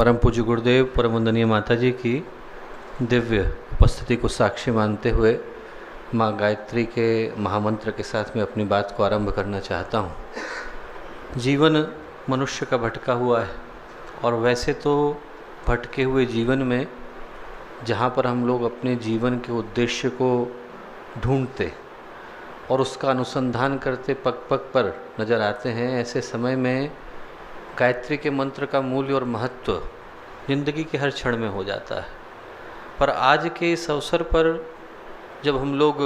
परम पूज्य गुरुदेव परम वंदनीय माता जी की दिव्य उपस्थिति को साक्षी मानते हुए माँ गायत्री के महामंत्र के साथ मैं अपनी बात को आरंभ करना चाहता हूँ। जीवन मनुष्य का भटका हुआ है और वैसे तो भटके हुए जीवन में जहाँ पर हम लोग अपने जीवन के उद्देश्य को ढूंढते और उसका अनुसंधान करते पग पग पर नज़र आते हैं, ऐसे समय में गायत्री के मंत्र का मूल्य और महत्व जिंदगी के हर क्षण में हो जाता है। पर आज के इस अवसर पर जब हम लोग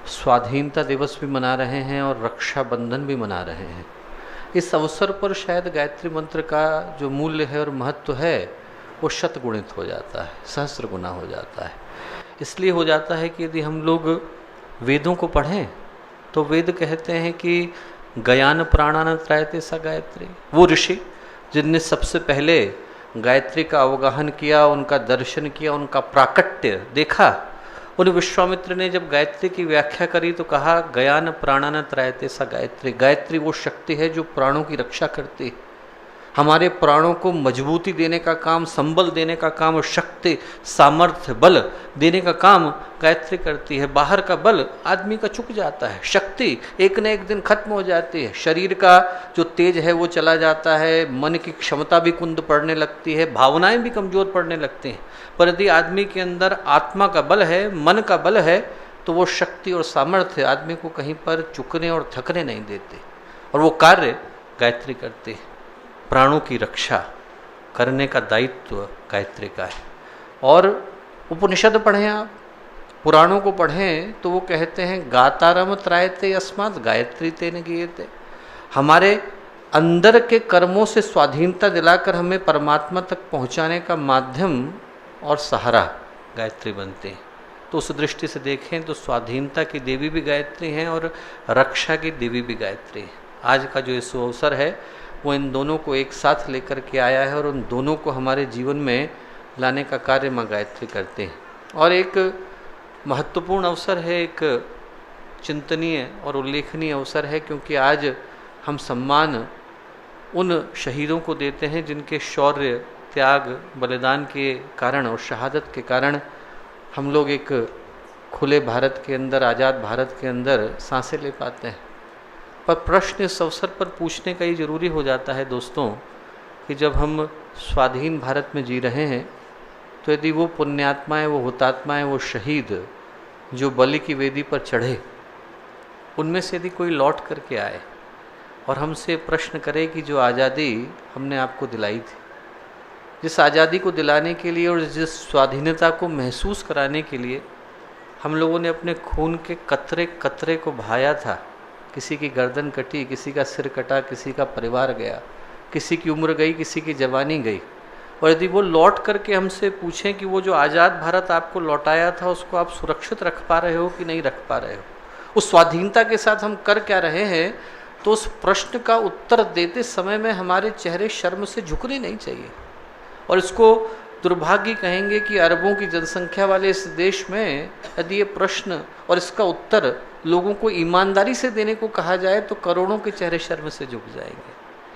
स्वाधीनता दिवस भी मना रहे हैं और रक्षाबंधन भी मना रहे हैं, इस अवसर पर शायद गायत्री मंत्र का जो मूल्य है और महत्व है वो शतगुणित हो जाता है, सहस्र गुना हो जाता है। इसलिए हो जाता है कि यदि हम लोग वेदों को पढ़ें तो वेद कहते हैं कि गयान प्राणान त्रायते सा गायत्री। वो ऋषि जिनने सबसे पहले गायत्री का अवगाहन किया, उनका दर्शन किया, उनका प्राकट्य देखा, उन विश्वामित्र ने जब गायत्री की व्याख्या करी तो कहा गयान प्राणान त्रायते सा गायत्री। गायत्री वो शक्ति है जो प्राणों की रक्षा करती है, हमारे प्राणों को मजबूती देने का काम, संबल देने का काम, शक्ति, सामर्थ्य, बल देने का काम गायत्री करती है। बाहर का बल आदमी का चुक जाता है, शक्ति एक न एक दिन खत्म हो जाती है, शरीर का जो तेज है वो चला जाता है, मन की क्षमता भी कुंद पड़ने लगती है, भावनाएं भी कमजोर पड़ने लगती हैं। पर यदि आदमी के अंदर आत्मा का बल है, मन का बल है, तो वो शक्ति और सामर्थ्य आदमी को कहीं पर चुकने और थकने नहीं देते और वो कार्य गायत्री करती है। प्राणों की रक्षा करने का दायित्व गायत्री का है। और उपनिषद पढ़ें आप, पुराणों को पढ़ें तो वो कहते हैं गातारम त्रायते अस्मात् गायत्री तेन गीयते। हमारे अंदर के कर्मों से स्वाधीनता दिलाकर हमें परमात्मा तक पहुंचाने का माध्यम और सहारा गायत्री बनते हैं। तो उस दृष्टि से देखें तो स्वाधीनता की देवी भी गायत्री हैं और रक्षा की देवी भी गायत्री है। आज का जो इस अवसर है वो इन दोनों को एक साथ लेकर के आया है और उन दोनों को हमारे जीवन में लाने का कार्य माँ गायत्री करते हैं। और एक महत्वपूर्ण अवसर है, एक चिंतनीय और उल्लेखनीय अवसर है, क्योंकि आज हम सम्मान उन शहीदों को देते हैं जिनके शौर्य, त्याग, बलिदान के कारण और शहादत के कारण हम लोग एक खुले भारत के अंदर, आज़ाद भारत के अंदर सांसें ले पाते हैं। पर प्रश्न इस अवसर पर पूछने का ये जरूरी हो जाता है दोस्तों कि जब हम स्वाधीन भारत में जी रहे हैं तो यदि वो पुण्यात्माएं, वो हुतात्माएं, वो शहीद जो बलि की वेदी पर चढ़े, उनमें से यदि कोई लौट करके आए और हमसे प्रश्न करे कि जो आज़ादी हमने आपको दिलाई थी, जिस आज़ादी को दिलाने के लिए और जिस स्वाधीनता को महसूस कराने के लिए हम लोगों ने अपने खून के कतरे कतरे को बहाया था, किसी की गर्दन कटी, किसी का सिर कटा, किसी का परिवार गया, किसी की उम्र गई, किसी की जवानी गई, और यदि वो लौट करके हमसे पूछें कि वो जो आज़ाद भारत आपको लौटाया था उसको आप सुरक्षित रख पा रहे हो कि नहीं रख पा रहे हो, उस स्वाधीनता के साथ हम कर क्या रहे हैं, तो उस प्रश्न का उत्तर देते समय में हमारे चेहरे शर्म से झुकने नहीं चाहिए। और इसको दुर्भाग्य कहेंगे कि अरबों की जनसंख्या वाले इस देश में यदि ये प्रश्न और इसका उत्तर लोगों को ईमानदारी से देने को कहा जाए तो करोड़ों के चेहरे शर्म से झुक जाएंगे।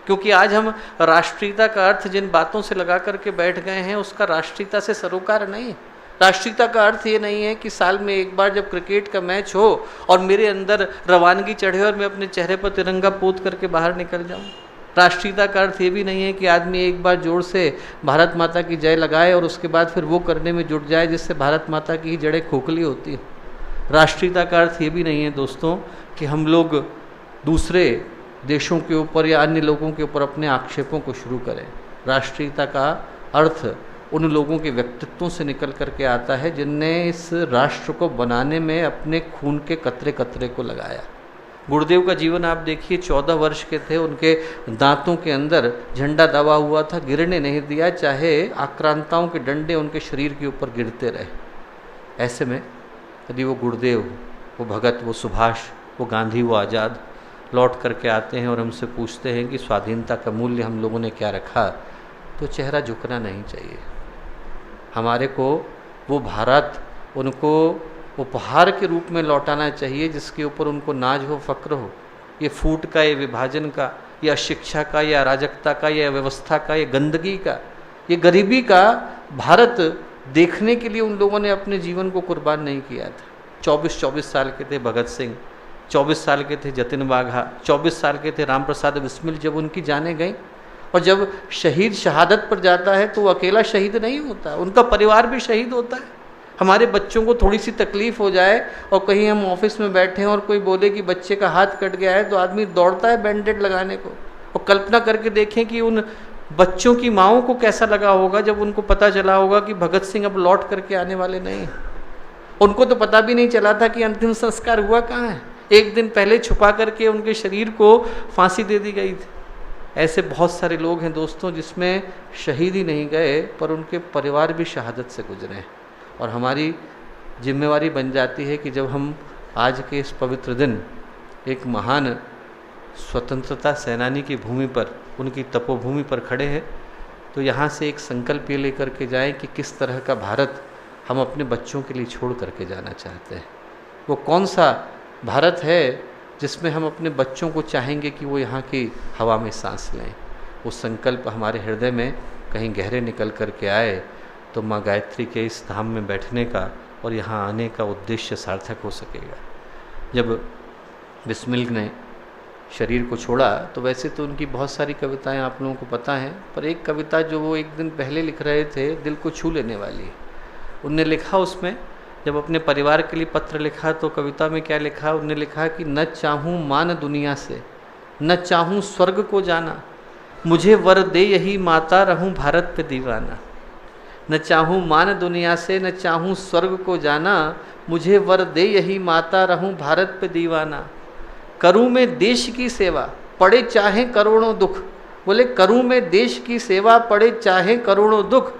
क्योंकि आज हम राष्ट्रीयता का अर्थ जिन बातों से लगा करके बैठ गए हैं उसका राष्ट्रीयता से सरोकार नहीं। राष्ट्रीयता का अर्थ ये नहीं है कि साल में एक बार जब क्रिकेट का मैच हो और मेरे अंदर रवानगी चढ़े और मैं अपने चेहरे पर तिरंगा पोत करके बाहर निकल जाऊं। राष्ट्रीयता का अर्थ ये भी नहीं है कि आदमी एक बार जोर से भारत माता की जय लगाए और उसके बाद फिर वो करने में जुट जाए जिससे भारत माता की जड़ें खोखली होती है। राष्ट्रीयता का अर्थ ये भी नहीं है दोस्तों कि हम लोग दूसरे देशों के ऊपर या अन्य लोगों के ऊपर अपने आक्षेपों को शुरू करें। राष्ट्रीयता का अर्थ उन लोगों के व्यक्तित्वों से निकल करके आता है जिनने इस राष्ट्र को बनाने में अपने खून के कतरे कतरे को लगाया। गुरुदेव का जीवन आप देखिए, 14 वर्ष के थे, उनके दांतों के अंदर झंडा दबा हुआ था, गिरने नहीं दिया, चाहे आक्रांताओं के डंडे उनके शरीर के ऊपर गिरते रहे। ऐसे में यदि वो गुरुदेव, वो भगत, वो सुभाष, वो गांधी, वो आज़ाद लौट करके आते हैं और हमसे पूछते हैं कि स्वाधीनता का मूल्य हम लोगों ने क्या रखा, तो चेहरा झुकना नहीं चाहिए। हमारे को वो भारत उनको उपहार के रूप में लौटाना चाहिए जिसके ऊपर उनको नाज हो, फक्र हो। ये फूट का, ये विभाजन का, या शिक्षा का, या अराजकता का, या व्यवस्था का, या गंदगी का, ये गरीबी का भारत देखने के लिए उन लोगों ने अपने जीवन को कुर्बान नहीं किया था। 24-24 साल के थे भगत सिंह, 24 साल के थे जतिन वाघा, 24 साल के थे राम प्रसाद बिस्मिल। जब उनकी जानें गई, और जब शहीद शहादत पर जाता है तो वो अकेला शहीद नहीं होता, उनका परिवार भी शहीद होता है। हमारे बच्चों को थोड़ी सी तकलीफ हो जाए और कहीं हम ऑफिस में बैठे हैं और कोई बोले कि बच्चे का हाथ कट गया है, तो आदमी दौड़ता है बैंडेड लगाने को। और कल्पना करके देखें कि उन बच्चों की माँओं को कैसा लगा होगा जब उनको पता चला होगा कि भगत सिंह अब लौट करके आने वाले नहीं हैं। उनको तो पता भी नहीं चला था कि अंतिम संस्कार हुआ कहाँ है। एक दिन पहले छुपा करके उनके शरीर को फांसी दे दी गई थी। ऐसे बहुत सारे लोग हैं दोस्तों जिसमें शहीद ही नहीं गए पर उनके परिवार भी शहादत से गुजरे हैं। और हमारी जिम्मेवारी बन जाती है कि जब हम आज के इस पवित्र दिन एक महान स्वतंत्रता सेनानी की भूमि पर, उनकी तपोभूमि पर खड़े हैं, तो यहाँ से एक संकल्प ये लेकर के जाएं कि किस तरह का भारत हम अपने बच्चों के लिए छोड़ करके जाना चाहते हैं। वो कौन सा भारत है जिसमें हम अपने बच्चों को चाहेंगे कि वो यहाँ की हवा में सांस लें। वो संकल्प हमारे हृदय में कहीं गहरे निकल कर के आए तो माँ गायत्री के इस धाम में बैठने का और यहाँ आने का उद्देश्य सार्थक हो सकेगा। जब बिस्मिल ने शरीर को छोड़ा तो वैसे तो उनकी बहुत सारी कविताएं आप लोगों को पता हैं, पर एक कविता जो वो एक दिन पहले लिख रहे थे दिल को छू लेने वाली। उनने लिखा उसमें, जब अपने परिवार के लिए पत्र लिखा तो कविता में क्या लिखा, उनने लिखा कि न चाहूँ मान दुनिया से, न चाहूँ स्वर्ग को जाना, मुझे वर दे यही माता रहूँ भारत पे दीवाना। न चाहूँ मान दुनिया से, न चाहूँ स्वर्ग को जाना, मुझे वर दे यही माता रहूँ भारत पे दीवाना। करूँ मैं देश की सेवा, पड़े चाहे करोड़ों दुख। बोले करूँ मैं देश की सेवा, पड़े चाहे करोड़ों दुख,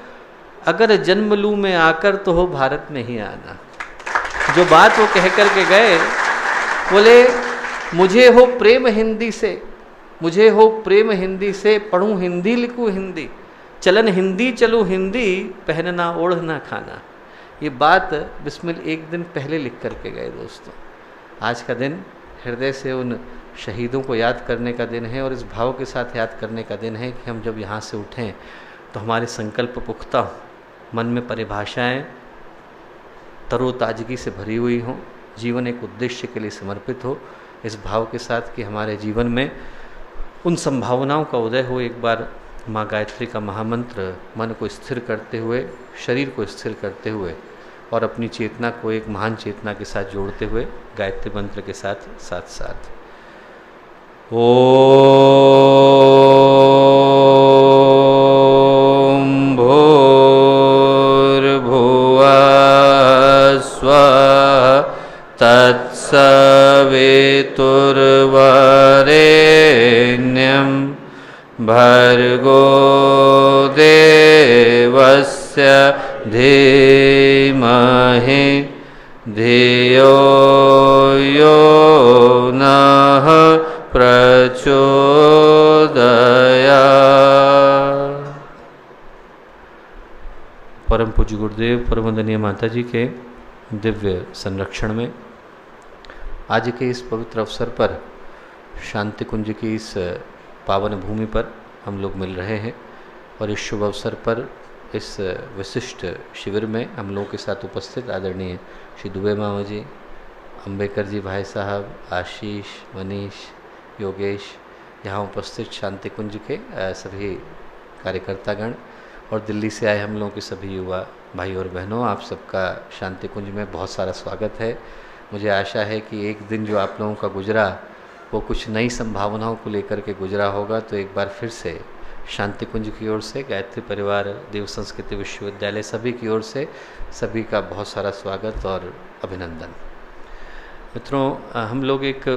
अगर जन्म लूँ मैं आकर तो हो भारत नहीं आना। जो बात वो कह कर के गए, बोले मुझे हो प्रेम हिंदी से, मुझे हो प्रेम हिंदी से, पढ़ूँ हिंदी लिखूँ हिंदी, चलन हिंदी चलूँ हिंदी, पहनना ओढ़ना खाना। ये बात बिस्मिल एक दिन पहले लिख कर के गए दोस्तों। आज का दिन हृदय से उन शहीदों को याद करने का दिन है और इस भाव के साथ याद करने का दिन है कि हम जब यहाँ से उठें तो हमारे संकल्प पुख्ता हो, मन में परिभाषाएं तरोताजगी से भरी हुई हों, जीवन एक उद्देश्य के लिए समर्पित हो, इस भाव के साथ कि हमारे जीवन में उन संभावनाओं का उदय हो। एक बार माँ गायत्री का महामंत्र मन को स्थिर करते हुए, शरीर को स्थिर करते हुए और अपनी चेतना को एक महान चेतना के साथ जोड़ते हुए गायत्री मंत्र के साथ साथ साथ ओम भूर्भुवः स्वः तत्सवितुर्वरेण्यं भर्गो देवस्य धीमहि धियो यो नः प्रचोदयात्। परम पूज्य गुरुदेव परमवंदनीय माता जी के दिव्य संरक्षण में आज के इस पवित्र अवसर पर शांति कुंज की इस पावन भूमि पर हम लोग मिल रहे हैं और इस शुभ अवसर पर इस विशिष्ट शिविर में हम लोगों के साथ उपस्थित आदरणीय श्री दुबे मामा जी, अम्बेकर जी भाई साहब, आशीष, मनीष, योगेश, यहाँ उपस्थित शांति कुंज के सभी कार्यकर्तागण और दिल्ली से आए हम लोगों के सभी युवा भाई और बहनों, आप सबका शांति कुंज में बहुत सारा स्वागत है। मुझे आशा है कि एक दिन जो आप लोगों का गुजरा वो कुछ नई संभावनाओं को लेकर के गुजरा होगा। तो एक बार फिर से शांति कुंज की ओर से, गायत्री परिवार, देव संस्कृति विश्वविद्यालय सभी की ओर से सभी का बहुत सारा स्वागत और अभिनंदन। मित्रों, हम लोग एक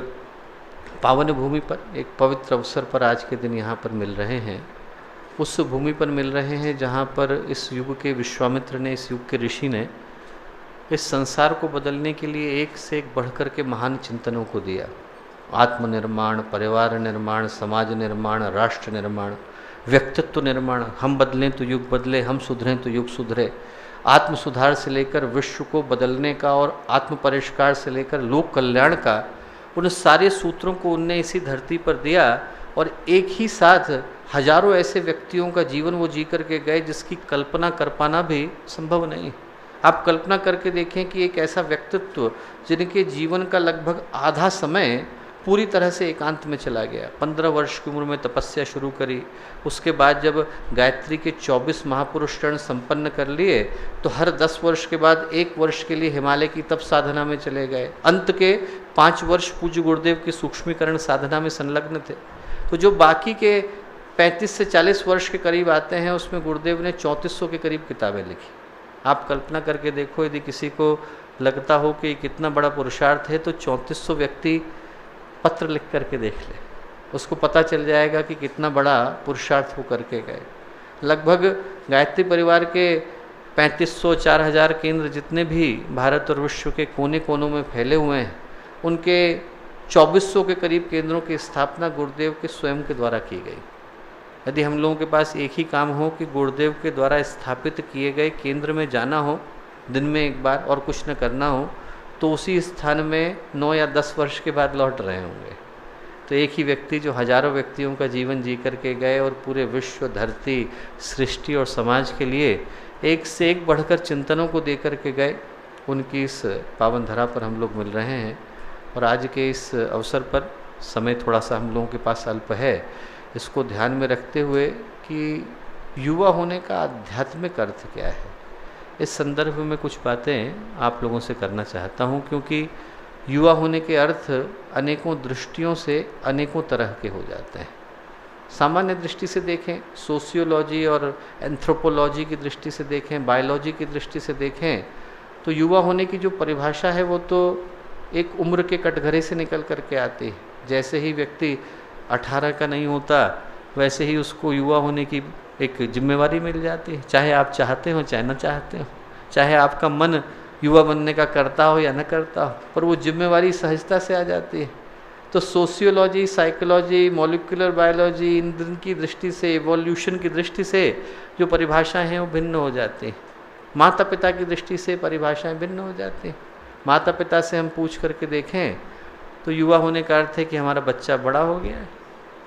पावन भूमि पर, एक पवित्र अवसर पर आज के दिन यहाँ पर मिल रहे हैं। उस भूमि पर मिल रहे हैं जहाँ पर इस युग के विश्वामित्र ने, इस युग के ऋषि ने इस संसार को बदलने के लिए एक से एक बढ़कर के महान चिंतनों को दिया। आत्मनिर्माण, परिवार निर्माण, समाज निर्माण, राष्ट्र निर्माण, व्यक्तित्व निर्माण। हम बदलें तो युग बदले, हम सुधरें तो युग सुधरे। आत्म सुधार से लेकर विश्व को बदलने का और आत्म परिष्कार से लेकर लोक कल्याण का, उन सारे सूत्रों को उनने इसी धरती पर दिया और एक ही साथ हजारों ऐसे व्यक्तियों का जीवन वो जी करके गए जिसकी कल्पना कर पाना भी संभव नहीं। आप कल्पना करके देखें कि एक ऐसा व्यक्तित्व जिनके जीवन का लगभग आधा समय पूरी तरह से एकांत में चला गया। 15 वर्ष की उम्र में तपस्या शुरू करी, उसके बाद जब गायत्री के 24 महापुरुष चरण संपन्न कर लिए तो हर 10 वर्ष के बाद 1 वर्ष के लिए हिमालय की तप साधना में चले गए। अंत के 5 वर्ष पूज्य गुरुदेव की सूक्ष्मीकरण साधना में संलग्न थे। तो जो बाकी के 35 से 40 वर्ष के करीब आते हैं उसमें गुरुदेव ने 3400 के करीब किताबें लिखी। आप कल्पना करके देखो, यदि किसी को लगता हो कि कितना बड़ा पुरुषार्थ है तो 3400 व्यक्ति पत्र लिख करके देख ले, उसको पता चल जाएगा कि कितना बड़ा पुरुषार्थ वो करके गए। लगभग गायत्री परिवार के 3500 4000 केंद्र जितने भी भारत और विश्व के कोने कोनों में फैले हुए हैं, उनके 2400 के करीब केंद्रों की स्थापना गुरुदेव के स्वयं के द्वारा की गई। यदि हम लोगों के पास एक ही काम हो कि गुरुदेव के द्वारा स्थापित किए गए केंद्र में जाना हो दिन में एक बार और कुछ न करना हो, तो उसी स्थान में 9 या 10 वर्ष के बाद लौट रहे होंगे। तो एक ही व्यक्ति जो हजारों व्यक्तियों का जीवन जी करके गए और पूरे विश्व, धरती, सृष्टि और समाज के लिए एक से एक बढ़कर चिंतनों को दे करके गए, उनकी इस पावन धरा पर हम लोग मिल रहे हैं। और आज के इस अवसर पर समय थोड़ा सा हम लोगों के पास अल्प है, इसको ध्यान में रखते हुए कि युवा होने का आध्यात्मिक अर्थ क्या है, इस संदर्भ में कुछ बातें आप लोगों से करना चाहता हूं, क्योंकि युवा होने के अर्थ अनेकों दृष्टियों से अनेकों तरह के हो जाते हैं। सामान्य दृष्टि से देखें, सोशियोलॉजी और एंथ्रोपोलॉजी की दृष्टि से देखें, बायोलॉजी की दृष्टि से देखें, तो युवा होने की जो परिभाषा है वो तो एक उम्र के कटघरे से निकल करके आती है। जैसे ही व्यक्ति 18 का नहीं होता वैसे ही उसको युवा होने की एक जिम्मेवारी मिल जाती है, चाहे आप चाहते हो चाहे न चाहते हो, चाहे आपका मन युवा बनने का करता हो या न करता हो, पर वो जिम्मेवारी सहजता से आ जाती है। तो सोशियोलॉजी, साइकोलॉजी, मॉलिक्यूलर बायोलॉजी, इन की दृष्टि से, इवोल्यूशन की दृष्टि से जो परिभाषाएं हैं वो भिन्न हो जाती हैं। माता पिता की दृष्टि से परिभाषाएं भिन्न हो जाती हैं। माता पिता से हम पूछ करके देखें तो युवा होने का अर्थ है कि हमारा बच्चा बड़ा हो गया है,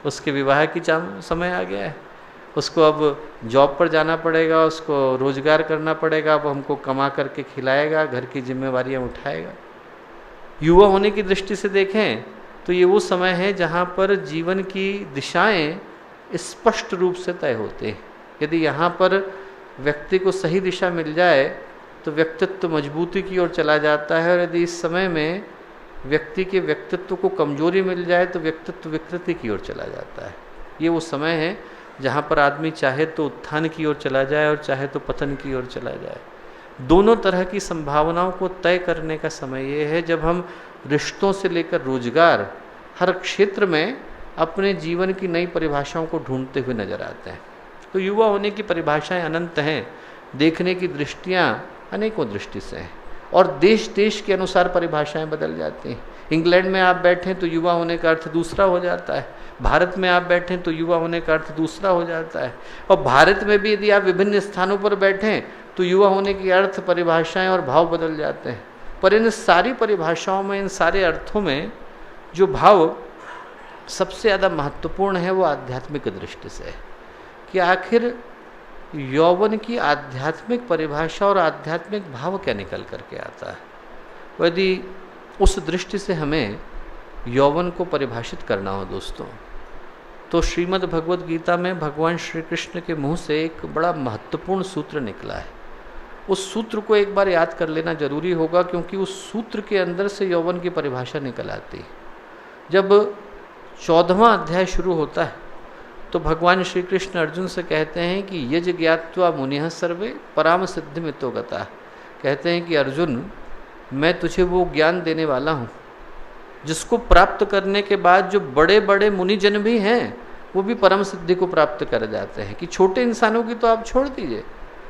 उसके विवाह की समय आ गया है, उसको अब जॉब पर जाना पड़ेगा, उसको रोजगार करना पड़ेगा, अब हमको कमा करके खिलाएगा, घर की जिम्मेवारियां उठाएगा। युवा होने की दृष्टि से देखें तो ये वो समय है जहाँ पर जीवन की दिशाएं स्पष्ट रूप से तय होते हैं। यदि यहाँ पर व्यक्ति को सही दिशा मिल जाए तो व्यक्तित्व मजबूती की ओर चला जाता है, और यदि इस समय में व्यक्ति के व्यक्तित्व को कमजोरी मिल जाए तो व्यक्तित्व विकृति की ओर चला जाता है। ये वो समय है जहाँ पर आदमी चाहे तो उत्थान की ओर चला जाए और चाहे तो पतन की ओर चला जाए। दोनों तरह की संभावनाओं को तय करने का समय ये है जब हम रिश्तों से लेकर रोजगार, हर क्षेत्र में अपने जीवन की नई परिभाषाओं को ढूंढते हुए नजर आते हैं। तो युवा होने की परिभाषाएं अनंत हैं, देखने की दृष्टियाँ अनेकों दृष्टि से हैं, और देश देश के अनुसार परिभाषाएं बदल जाती हैं। इंग्लैंड में आप बैठें तो युवा होने का अर्थ दूसरा हो जाता है, भारत में आप बैठें तो युवा होने का अर्थ दूसरा हो जाता है, और भारत में भी यदि आप विभिन्न स्थानों पर बैठें तो युवा होने की अर्थ, परिभाषाएं और भाव बदल जाते हैं। पर इन सारी परिभाषाओं में, इन सारे अर्थों में जो भाव सबसे ज़्यादा महत्वपूर्ण है वो आध्यात्मिक दृष्टि से है कि आखिर यौवन की आध्यात्मिक परिभाषा और आध्यात्मिक भाव क्या निकल करके आता है। यदि उस दृष्टि से हमें यौवन को परिभाषित करना हो दोस्तों, तो श्रीमद् भगवद गीता में भगवान श्री कृष्ण के मुंह से एक बड़ा महत्वपूर्ण सूत्र निकला है। उस सूत्र को एक बार याद कर लेना जरूरी होगा, क्योंकि उस सूत्र के अंदर से यौवन की परिभाषा निकल आती है। जब 14वां अध्याय शुरू होता है तो भगवान श्री कृष्ण अर्जुन से कहते हैं कि यज ज्ञात्वा मुनिः सर्वे पराम सिद्धिमितो गता। कहते हैं कि अर्जुन, मैं तुझे वो ज्ञान देने वाला हूँ जिसको प्राप्त करने के बाद जो बड़े बड़े मुनिजन भी हैं वो भी परम सिद्धि को प्राप्त कर जाते हैं। कि छोटे इंसानों की तो आप छोड़ दीजिए,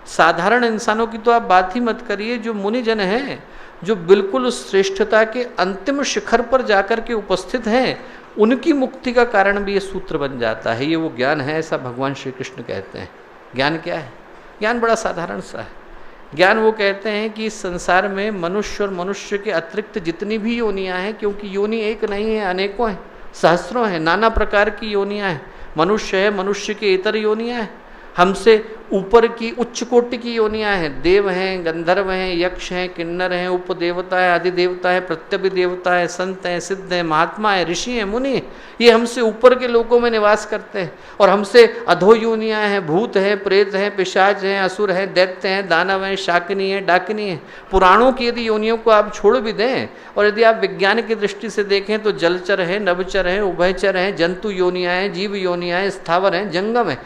साधारण इंसानों की तो आप बात ही मत करिए, जो मुनिजन हैं, जो बिल्कुल उस श्रेष्ठता के अंतिम शिखर पर जाकर के उपस्थित हैं, उनकी मुक्ति का कारण भी ये सूत्र बन जाता है। ये वो ज्ञान है, ऐसा भगवान श्री कृष्ण कहते हैं। ज्ञान क्या है? ज्ञान बड़ा साधारण सा है। ज्ञान वो कहते हैं कि इस संसार में मनुष्य और मनुष्य के अतिरिक्त जितनी भी योनियां हैं, क्योंकि योनि एक नहीं है, अनेकों हैं, सहस्रों हैं, नाना प्रकार की योनियां हैं। मनुष्य है, मनुष्य की इतर योनियां हैं, हमसे ऊपर की उच्च कोटि की योनियां हैं। देव हैं, गंधर्व हैं, यक्ष हैं, किन्नर हैं, उपदेवता है, अधिदेवता है, प्रत्यभिदेवता है, संत हैं, सिद्ध हैं, महात्मा है, ऋषि हैं, मुनि हैं। ये हमसे ऊपर के लोकों में निवास करते हैं। और हमसे अधो योनियां हैं, भूत हैं, प्रेत हैं, पिशाच हैं, असुर हैं, दैत्य हैं, दानव हैं, शाकिनी हैं, डाकिनी हैं। पुराणों की यदि योनियों को आप छोड़ भी दें और यदि आप विज्ञान की दृष्टि से देखें तो जलचर हैं, नभचर हैं, उभयचर हैं, जंतु योनियां हैं, जीव योनियां हैं, स्थावर हैं, जंगम हैं।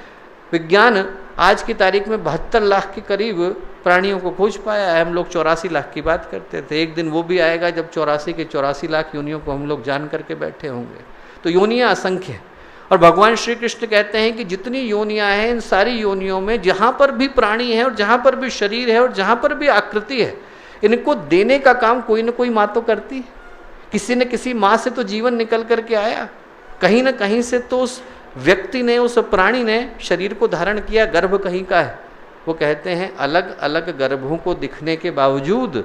विज्ञान आज की तारीख में 72 लाख के करीब प्राणियों को खोज पाया है। हम लोग 84 लाख की बात करते थे, एक दिन वो भी आएगा जब 84 के 84 लाख योनियों को हम लोग जान करके बैठे होंगे। तो योनियां असंख्य हैं। और भगवान श्री कृष्ण कहते हैं कि जितनी योनियां हैं, इन सारी योनियों में जहाँ पर भी प्राणी है और जहाँ पर भी शरीर है और जहाँ पर भी आकृति है, इनको देने का काम कोई ना कोई माँ तो करती है। किसी न किसी माँ से तो जीवन निकल करके आया, कहीं ना कहीं से तो उस व्यक्ति ने, उस प्राणी ने शरीर को धारण किया। गर्भ कहीं का है। वो कहते हैं अलग अलग गर्भों को दिखने के बावजूद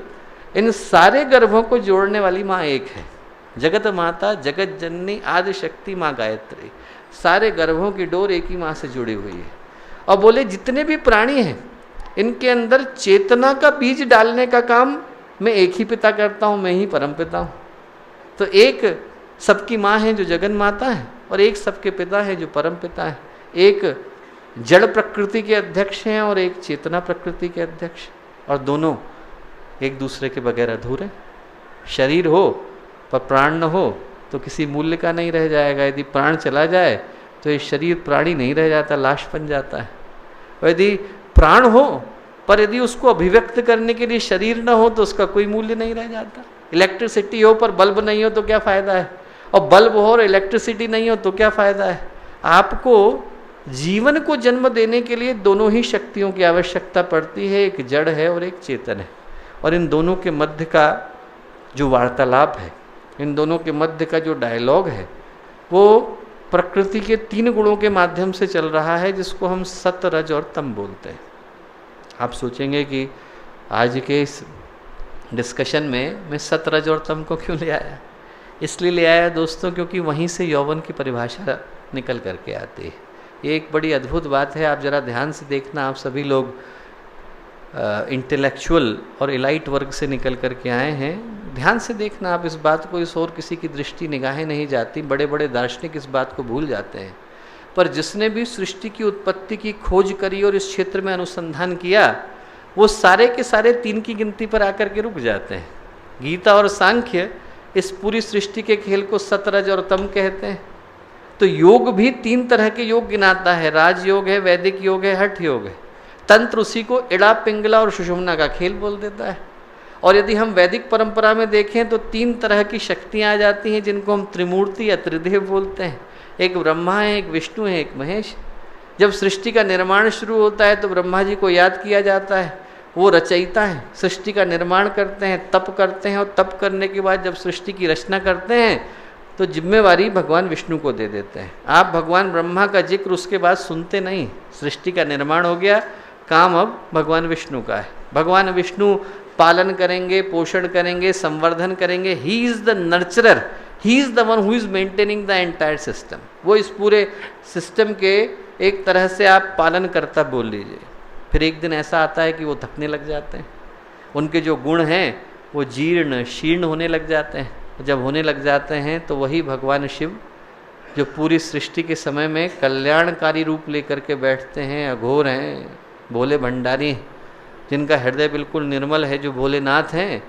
इन सारे गर्भों को जोड़ने वाली माँ एक है। जगत माता, जगत जननी, आदि शक्ति माँ गायत्री। सारे गर्भों की डोर एक ही माँ से जुड़ी हुई है। और बोले जितने भी प्राणी हैं इनके अंदर चेतना का बीज डालने का काम मैं एक ही पिता करता हूँ, मैं ही परम पिता हूँ। तो एक सबकी माँ है जो जगन माता है और एक सबके पिता है जो परम पिता है। एक जड़ प्रकृति के अध्यक्ष हैं और एक चेतना प्रकृति के अध्यक्ष, और दोनों एक दूसरे के बगैर अधूरे। शरीर हो पर प्राण न हो तो किसी मूल्य का नहीं रह जाएगा। यदि प्राण चला जाए तो ये शरीर प्राणी नहीं रह जाता, लाश बन जाता है। और यदि प्राण हो पर यदि उसको अभिव्यक्त करने के लिए शरीर न हो तो उसका कोई मूल्य नहीं रह जाता। इलेक्ट्रिसिटी हो पर बल्ब नहीं हो तो क्या फ़ायदा है, और बल्ब हो और इलेक्ट्रिसिटी नहीं हो तो क्या फ़ायदा है। आपको जीवन को जन्म देने के लिए दोनों ही शक्तियों की आवश्यकता पड़ती है, एक जड़ है और एक चेतन है। और इन दोनों के मध्य का जो वार्तालाप है, इन दोनों के मध्य का जो डायलॉग है, वो प्रकृति के 3 गुणों के माध्यम से चल रहा है, जिसको हम सत, रज और तम बोलते हैं। आप सोचेंगे कि आज के इस डिस्कशन में मैं सत, रज और तम को क्यों ले आया। इसलिए ले आया दोस्तों क्योंकि वहीं से यौवन की परिभाषा निकल करके आती है। ये एक बड़ी अद्भुत बात है। आप ज़रा ध्यान से देखना, आप सभी लोग इंटेलेक्चुअल और इलाइट वर्ग से निकल करके आए हैं। ध्यान से देखना आप इस बात को, इस और किसी की दृष्टि निगाहें नहीं जाती। बड़े बड़े दार्शनिक इस बात को भूल जाते हैं, पर जिसने भी सृष्टि की उत्पत्ति की खोज करी और इस क्षेत्र में अनुसंधान किया, वो सारे के सारे 3 की गिनती पर आकर के रुक जाते हैं। गीता और सांख्य इस पूरी सृष्टि के खेल को सत, रज और तम कहते हैं। तो योग भी 3 तरह के योग गिनाता है, राजयोग है, वैदिक योग है, हठ योग है। तंत्र उसी को इड़ा, पिंगला और सुषुम्ना का खेल बोल देता है। और यदि हम वैदिक परंपरा में देखें तो 3 तरह की शक्तियाँ आ जाती हैं, जिनको हम त्रिमूर्ति या त्रिदेव बोलते हैं। एक ब्रह्मा है, एक विष्णु है, एक महेश। जब सृष्टि का निर्माण शुरू होता है तो ब्रह्मा जी को याद किया जाता है, वो रचयिता हैं, सृष्टि का निर्माण करते हैं, तप करते हैं, और तप करने के बाद जब सृष्टि की रचना करते हैं तो जिम्मेवारी भगवान विष्णु को दे देते हैं। आप भगवान ब्रह्मा का जिक्र उसके बाद सुनते नहीं। सृष्टि का निर्माण हो गया, काम अब भगवान विष्णु का है। भगवान विष्णु पालन करेंगे, पोषण करेंगे, संवर्धन करेंगे। He is the नर्चरर, he is the one who is maintaining the entire system. वो इस पूरे सिस्टम के एक तरह से आप पालन करता बोल लीजिए। फिर एक दिन ऐसा आता है कि वो थकने लग जाते हैं, उनके जो गुण हैं वो जीर्ण शीर्ण होने लग जाते हैं। जब होने लग जाते हैं तो वही भगवान शिव, जो पूरी सृष्टि के समय में कल्याणकारी रूप लेकर के बैठते हैं, अघोर हैं, भोले भंडारी, जिनका हृदय बिल्कुल निर्मल है, जो भोलेनाथ हैं,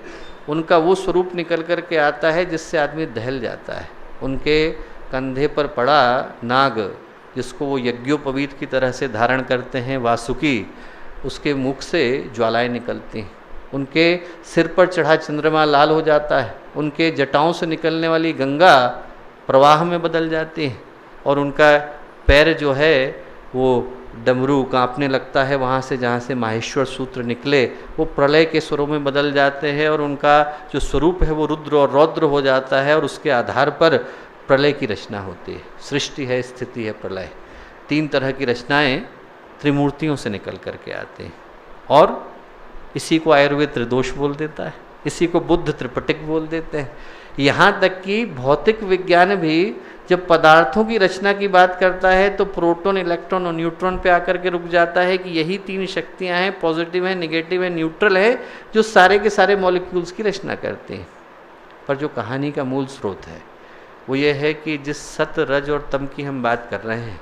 उनका वो स्वरूप निकल कर के आता है जिससे आदमी दहल जाता है। उनके कंधे पर पड़ा नाग, जिसको वो यज्ञोपवीत की तरह से धारण करते हैं, वासुकी, उसके मुख से ज्वालाएं निकलती हैं। उनके सिर पर चढ़ा चंद्रमा लाल हो जाता है, उनके जटाओं से निकलने वाली गंगा प्रवाह में बदल जाती है, और उनका पैर जो है वो डमरू कांपने लगता है। वहाँ से जहाँ से माहेश्वर सूत्र निकले वो प्रलय के स्वरों में बदल जाते हैं, और उनका जो स्वरूप है वो रुद्र और रौद्र हो जाता है, और उसके आधार पर प्रलय की रचना होती है। सृष्टि है, स्थिति है, प्रलय। 3 तरह की रचनाएं त्रिमूर्तियों से निकल करके आते हैं। और इसी को आयुर्वेद त्रिदोष बोल देता है, इसी को बुद्ध त्रिपटिक बोल देते हैं। यहाँ तक कि भौतिक विज्ञान भी जब पदार्थों की रचना की बात करता है तो प्रोटॉन, इलेक्ट्रॉन और न्यूट्रॉन पे आकर के रुक जाता है कि यही तीन शक्तियां हैं, पॉजिटिव है, नेगेटिव है, न्यूट्रल है, जो सारे के सारे मॉलिक्यूल्स की रचना करते हैं। पर जो कहानी का मूल स्रोत है वो ये है कि जिस सत, रज और तम की हम बात कर रहे हैं,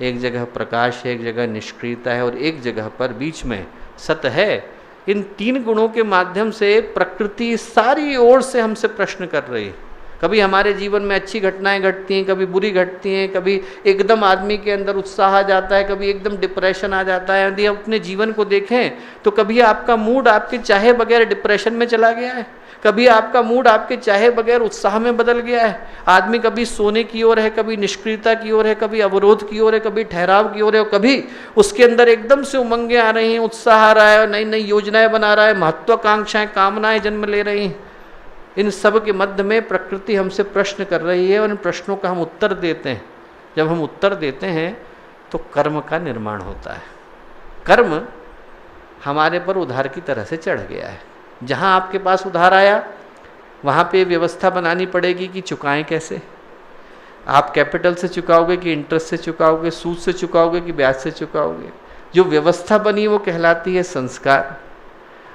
एक जगह प्रकाश है, एक जगह निष्क्रियता है और एक जगह पर बीच में सत है। इन तीन गुणों के माध्यम से प्रकृति सारी ओर से हमसे प्रश्न कर रही है। कभी हमारे जीवन में अच्छी घटनाएं घटती हैं, कभी बुरी घटती हैं, कभी एकदम आदमी के अंदर उत्साह आ जाता है, कभी एकदम डिप्रेशन आ जाता है। यदि अपने जीवन को देखें तो कभी आपका मूड आपके चाहे बगैर डिप्रेशन में चला गया है, कभी आपका मूड आपके चाहे बगैर उत्साह में बदल गया है। आदमी कभी सोने की ओर है, कभी निष्क्रियता की ओर है, कभी अवरोध की ओर है, कभी ठहराव की ओर है, और कभी उसके अंदर एकदम से उमंगें आ रही हैं, उत्साह आ रहा है और नई नई योजनाएं बना रहा है, महत्वाकांक्षाएं, कामनाएं जन्म ले रही हैं। इन सब के मध्य में प्रकृति हमसे प्रश्न कर रही है और इन प्रश्नों का हम उत्तर देते हैं। जब हम उत्तर देते हैं तो कर्म का निर्माण होता है। कर्म हमारे पर उधार की तरह से चढ़ गया है। जहाँ आपके पास उधार आया वहाँ पे व्यवस्था बनानी पड़ेगी कि चुकाएं कैसे। आप कैपिटल से चुकाओगे कि इंटरेस्ट से चुकाओगे, सूद से चुकाओगे कि ब्याज से चुकाओगे। जो व्यवस्था बनी वो कहलाती है संस्कार।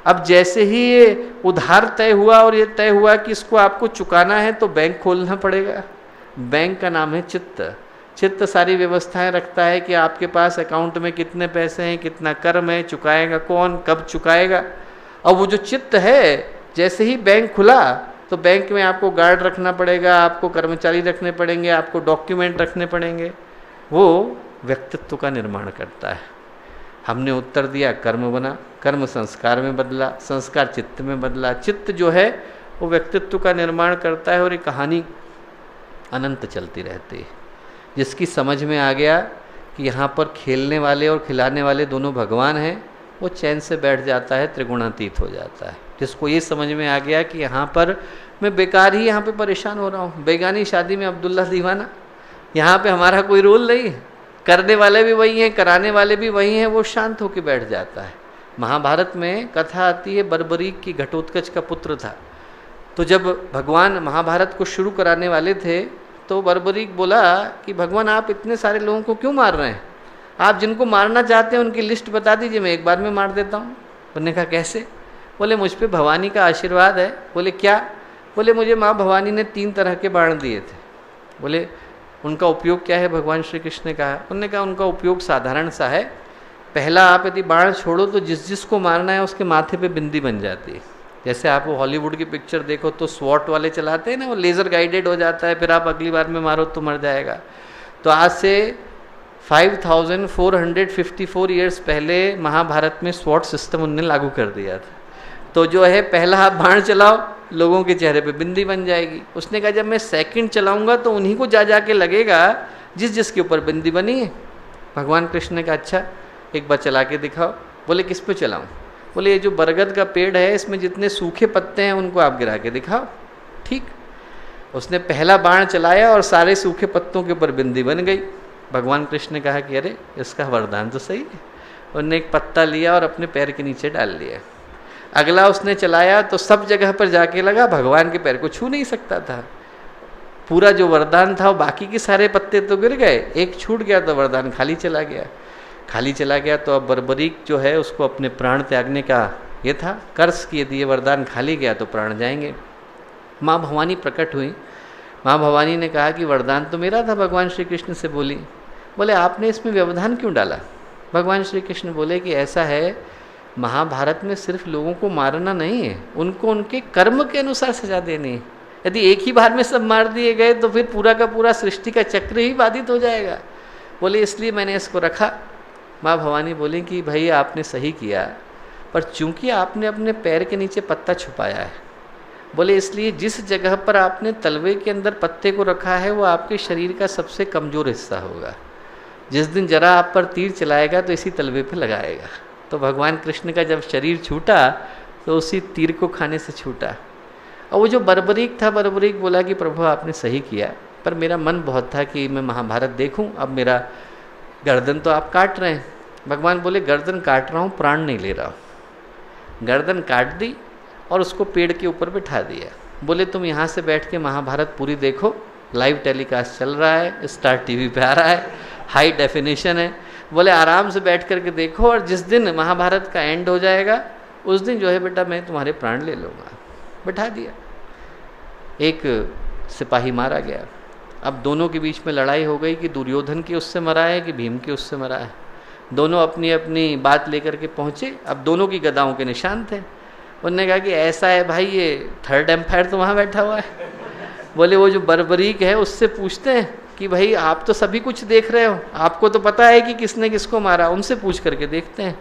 अब जैसे ही ये उधार तय हुआ और ये तय हुआ कि इसको आपको चुकाना है तो बैंक खोलना पड़ेगा। बैंक का नाम है चित्त। चित्त सारी व्यवस्थाएं रखता है कि आपके पास अकाउंट में कितने पैसे हैं, कितना कर्म है, चुकाएगा कौन, कब चुकाएगा। और वो जो चित्त है, जैसे ही बैंक खुला तो बैंक में आपको गार्ड रखना पड़ेगा, आपको कर्मचारी रखने पड़ेंगे, आपको डॉक्यूमेंट रखने पड़ेंगे। वो व्यक्तित्व का निर्माण करता है। हमने उत्तर दिया, कर्म बना, कर्म संस्कार में बदला, संस्कार चित्त में बदला, चित्त जो है वो व्यक्तित्व का निर्माण करता है। और ये कहानी अनंत चलती रहती है। जिसकी समझ में आ गया कि यहाँ पर खेलने वाले और खिलाने वाले दोनों भगवान हैं, वो चैन से बैठ जाता है, त्रिगुणातीत हो जाता है। जिसको ये समझ में आ गया कि यहाँ पर मैं बेकार ही यहाँ पे परेशान हो रहा हूँ, बेगानी शादी में अब्दुल्ला दीवाना, यहाँ पे हमारा कोई रोल नहीं है, करने वाले भी वही हैं, कराने वाले भी वही हैं, वो शांत होकर बैठ जाता है। महाभारत में कथा आती है, बर्बरीक की घटोत्कच का पुत्र था। तो जब भगवान महाभारत को शुरू कराने वाले थे तो बर्बरीक बोला कि भगवान आप इतने सारे लोगों को क्यों मार रहे हैं, आप जिनको मारना चाहते हैं उनकी लिस्ट बता दीजिए, मैं एक बार में मार देता हूँ। उन्होंने कहा कैसे? बोले मुझ पर भवानी का आशीर्वाद है। बोले क्या? बोले मुझे माँ भवानी ने 3 तरह के बाण दिए थे। बोले उनका उपयोग क्या है? भगवान श्री कृष्ण ने कहा। उन्होंने कहा उनका उपयोग साधारण सा है। पहला, आप यदि बाण छोड़ो तो जिस जिसको मारना है उसके माथे पे बिंदी बन जाती है। जैसे आप वो हॉलीवुड की पिक्चर देखो तो स्वॉट वाले चलाते हैं ना, वो लेज़र गाइडेड हो जाता है, फिर आप अगली बार में मारो तो मर जाएगा। तो आज से 5454 ईयर्स पहले महाभारत में स्वॉट सिस्टम उनने लागू कर दिया था। तो जो है पहला आप बाण चलाओ, लोगों के चेहरे पे बिंदी बन जाएगी। उसने कहा जब मैं सेकंड चलाऊंगा तो उन्हीं को जा के लगेगा जिस जिसके ऊपर बिंदी बनी है। भगवान कृष्ण ने कहा अच्छा एक बार चला के दिखाओ। बोले किस पे चलाऊं? बोले ये जो बरगद का पेड़ है इसमें जितने सूखे पत्ते हैं उनको आप गिरा के दिखाओ। ठीक, उसने पहला बाण चलाया और सारे सूखे पत्तों के ऊपर बिंदी बन गई। भगवान कृष्ण ने कहा कि अरे इसका वरदान तो सही है। उन्होंने एक पत्ता लिया और अपने पैर के नीचे डाल लिया। अगला उसने चलाया तो सब जगह पर जाके लगा, भगवान के पैर को छू नहीं सकता था। पूरा जो वरदान था वो बाकी के सारे पत्ते तो गिर गए, एक छूट गया तो वरदान खाली चला गया। खाली चला गया तो अब बर्बरीक जो है उसको अपने प्राण त्यागने का ये था कर्ज कि यदि ये वरदान खाली गया तो प्राण जाएंगे। माँ भवानी प्रकट हुई। माँ भवानी ने कहा कि वरदान तो मेरा था। भगवान श्री कृष्ण से बोली, बोले आपने इसमें व्यवधान क्यों डाला? भगवान श्री कृष्ण बोले कि ऐसा है, महाभारत में सिर्फ लोगों को मारना नहीं है, उनको उनके कर्म के अनुसार सजा देनी है। यदि एक ही बार में सब मार दिए गए तो फिर पूरा का पूरा सृष्टि का चक्र ही बाधित हो जाएगा। बोले इसलिए मैंने इसको रखा। माँ भवानी बोली कि भाई आपने सही किया, पर चूंकि आपने अपने पैर के नीचे पत्ता छुपाया है, बोले इसलिए जिस जगह पर आपने तलवे के अंदर पत्ते को रखा है वो आपके शरीर का सबसे कमज़ोर हिस्सा होगा। जिस दिन जरा आप पर तीर चलाएगा तो इसी तलवे पर लगाएगा। तो भगवान कृष्ण का जब शरीर छूटा तो उसी तीर को खाने से छूटा। और वो जो बर्बरीक था, बर्बरीक बोला कि प्रभु आपने सही किया, पर मेरा मन बहुत था कि मैं महाभारत देखूं, अब मेरा गर्दन तो आप काट रहे हैं। भगवान बोले गर्दन काट रहा हूँ, प्राण नहीं ले रहा हूँ। गर्दन काट दी और उसको पेड़ के ऊपर बिठा दिया। बोले तुम यहाँ से बैठ के महाभारत पूरी देखो, लाइव टेलीकास्ट चल रहा है, स्टार टीवी पे आ रहा है, हाई डेफिनेशन है। बोले आराम से बैठ करके देखो, और जिस दिन महाभारत का एंड हो जाएगा उस दिन जो है बेटा मैं तुम्हारे प्राण ले लूँगा। बैठा दिया। एक सिपाही मारा गया। अब दोनों के बीच में लड़ाई हो गई कि दुर्योधन की उससे मरा है कि भीम की उससे मरा है। दोनों अपनी अपनी बात लेकर के पहुँचे। अब दोनों की गदाओं के निशान थे। उन्होंने कहा कि ऐसा है भाई, ये थर्ड एम्पायर तो वहाँ बैठा हुआ है। बोले वो जो बर्बरीक है उससे पूछते हैं कि भाई आप तो सभी कुछ देख रहे हो, आपको तो पता है कि किसने किसको मारा, उनसे पूछ करके देखते हैं।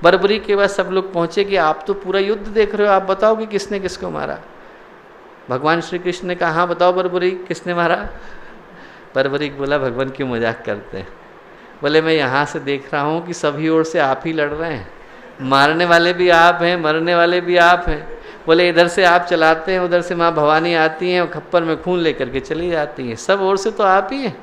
बर्बरीक के बाद सब लोग पहुँचे कि आप तो पूरा युद्ध देख रहे हो, आप बताओ कि किसने किसको मारा। भगवान श्री कृष्ण ने कहा हाँ बताओ बर्बरीक किसने मारा। बर्बरीक बोला भगवान क्यों मजाक करते हैं। बोले मैं यहाँ से देख रहा हूँ कि सभी ओर से आप ही लड़ रहे हैं, मारने वाले भी आप हैं, मरने वाले भी आप हैं। बोले इधर से आप चलाते हैं, उधर से माँ भवानी आती हैं और खप्पर में खून लेकर के चली जाती हैं, सब ओर से तो आप ही हैं।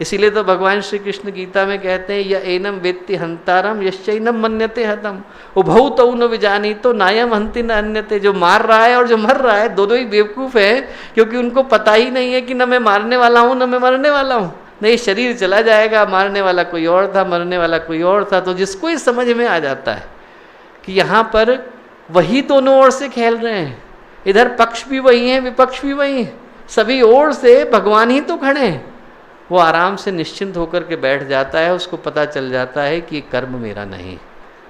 इसीलिए तो भगवान श्री कृष्ण गीता में कहते हैं य एनम वेत्ति हंतारम यश्चैनम मन्यते हतम उभौ तौ न विजानी तो नायम हंति न अन्यते। जो मार रहा है और जो मर रहा है दोनों ही बेवकूफ़ हैं, क्योंकि उनको पता ही नहीं है कि न मैं मारने वाला हूँ न मैं मरने वाला हूँ। नहीं, शरीर चला जाएगा, मारने वाला कोई और था, मरने वाला कोई और था। तो जिसको ही समझ में आ जाता है कि यहाँ पर वही दोनों ओर से खेल रहे हैं, इधर पक्ष भी वही हैं विपक्ष भी वही हैं, सभी ओर से भगवान ही तो खड़े हैं, वो आराम से निश्चिंत होकर के बैठ जाता है। उसको पता चल जाता है कि कर्म मेरा नहीं,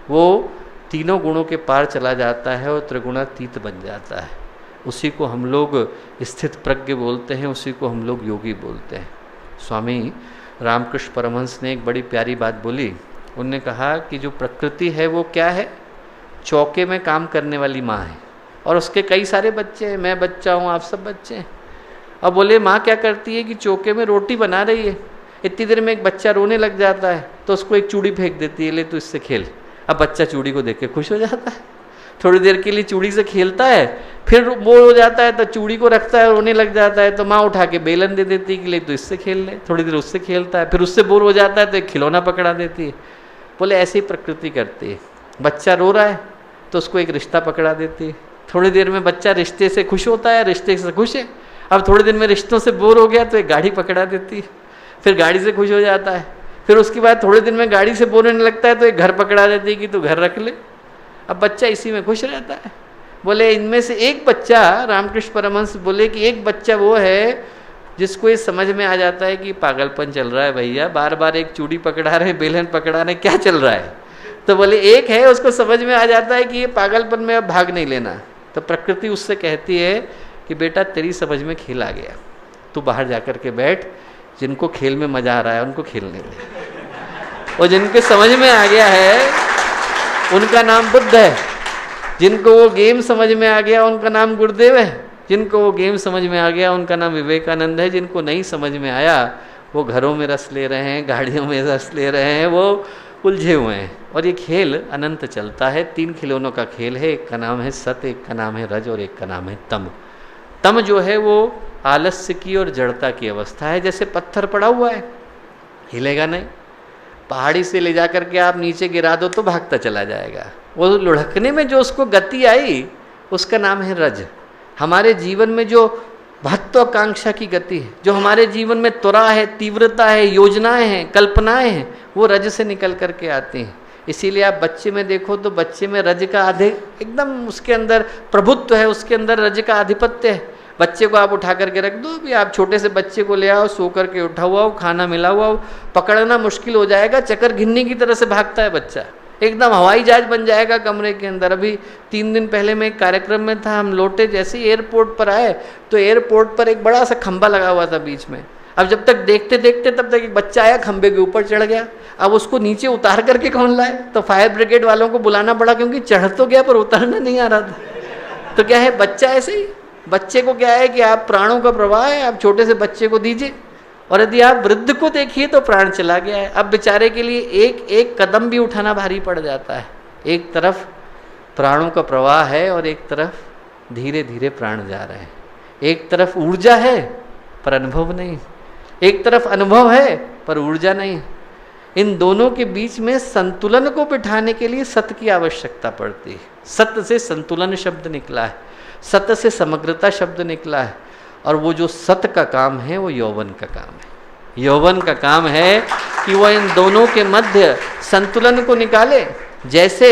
वो तीनों गुणों के पार चला जाता है और त्रिगुणातीत बन जाता है। उसी को हम लोग स्थित प्रज्ञ बोलते हैं, उसी को हम लोग योगी बोलते हैं। स्वामी रामकृष्ण परमहंस ने एक बड़ी प्यारी बात बोली। उन्होंने कहा कि जो प्रकृति है वो क्या है, चौके में काम करने वाली माँ है और उसके कई सारे बच्चे हैं, मैं बच्चा हूँ, आप सब बच्चे हैं। अब बोले माँ क्या करती है कि चौके में रोटी बना रही है, इतनी देर में एक बच्चा रोने लग जाता है तो उसको एक चूड़ी फेंक देती है, ले तू इससे खेल। अब बच्चा चूड़ी को देख के खुश हो जाता है, थोड़ी देर के लिए चूड़ी से खेलता है, फिर बोर हो जाता है तो चूड़ी को रखता है, रोने लग जाता है तो माँ उठा के बेलन दे देती है कि ले तू इससे खेल ले। थोड़ी देर उससे खेलता है, फिर उससे बोर हो जाता है तो एक खिलौना पकड़ा देती है। बोले ऐसे ही प्रकृति करती है, बच्चा रो रहा है तो उसको एक रिश्ता पकड़ा देती है। थोड़ी देर में बच्चा रिश्ते से खुश होता है, रिश्ते से खुश है, अब थोड़ी देर में रिश्तों से बोर हो गया तो एक गाड़ी पकड़ा देती है, फिर गाड़ी से खुश हो जाता है। फिर उसके बाद थोड़े दिन में गाड़ी से बोर होने लगता है तो एक घर पकड़ा देती है कि तू घर रख ले। अब बच्चा इसी में खुश रहता है। बोले इनमें से एक बच्चा, रामकृष्ण परमहंस बोले कि एक बच्चा वो है जिसको ये समझ में आ जाता है कि पागलपन चल रहा है भैया, बार बार एक चूड़ी पकड़ा रहे, बेलन पकड़ा रहे, क्या चल रहा है। तो बोले एक है उसको समझ में आ जाता है कि ये पागलपन में अब भाग नहीं लेना। तो प्रकृति उससे कहती है कि बेटा तेरी समझ में खेल आ गया, तू बाहर जाकर के बैठ, जिनको खेल में मजा आ रहा है उनको खेलने दे। और जिनके समझ में आ गया है उनका नाम बुद्ध है, जिनको वो गेम समझ में आ गया उनका नाम गुरुदेव है, जिनको वो गेम समझ में आ गया उनका नाम विवेकानंद है, जिनको नहीं समझ में आया वो घरों में रस ले रहे हैं, गाड़ियों में रस ले रहे हैं, वो उलझे हुए हैं। और ये खेल अनंत चलता है। 3 खिलौनों का खेल है, एक का नाम है सत, एक का नाम है रज और एक का नाम है तम। तम जो है वो आलस्य की और जड़ता की अवस्था है। जैसे पत्थर पड़ा हुआ है, हिलेगा नहीं, पहाड़ी से ले जा करके आप नीचे गिरा दो तो भागता चला जाएगा। वो लुढ़कने में जो उसको गति आई उसका नाम है रज। हमारे जीवन में जो महत्वाकांक्षा की गति है, जो हमारे जीवन में त्वरा है, तीव्रता है, योजनाएं हैं, कल्पनाएं हैं, वो रज से निकल करके आती हैं। इसीलिए आप बच्चे में देखो तो बच्चे में रज का एकदम उसके अंदर प्रभुत्व है, उसके अंदर रज का आधिपत्य है। बच्चे को आप उठा करके रख दो, भी आप छोटे से बच्चे को ले आओ, सो करके उठा हुआ हो, खाना मिला हुआ हो, पकड़ना मुश्किल हो जाएगा, चक्कर घिन्नी की तरह से भागता है बच्चा, एकदम हवाई जहाज बन जाएगा कमरे के अंदर। अभी 3 दिन पहले मैं एक कार्यक्रम में था, हम लौटे जैसे ही एयरपोर्ट पर आए तो एयरपोर्ट पर एक बड़ा सा खंभा लगा हुआ था बीच में। अब जब तक देखते देखते तब तक एक बच्चा आया, खंभे के ऊपर चढ़ गया। अब उसको नीचे उतार करके कौन लाए, तो फायर ब्रिगेड वालों को बुलाना पड़ा, क्योंकि चढ़ तो गया पर उतारना नहीं आ रहा था। तो क्या है, बच्चा ऐसे ही, बच्चे को क्या है कि आप प्राणों का प्रवाह है, आप छोटे से बच्चे को दीजिए, और यदि आप वृद्ध को देखिए तो प्राण चला गया है। अब बेचारे के लिए एक एक कदम भी उठाना भारी पड़ जाता है। एक तरफ प्राणों का प्रवाह है और एक तरफ धीरे धीरे प्राण जा रहे हैं। एक तरफ ऊर्जा है पर अनुभव नहीं, एक तरफ अनुभव है पर ऊर्जा नहीं। इन दोनों के बीच में संतुलन को बिठाने के लिए सत की आवश्यकता पड़ती है। सत्य से संतुलन शब्द निकला है, सत्य से समग्रता शब्द निकला है। और वो जो सत का काम है वो यौवन का काम है। यौवन का काम है कि वह इन दोनों के मध्य संतुलन को निकाले। जैसे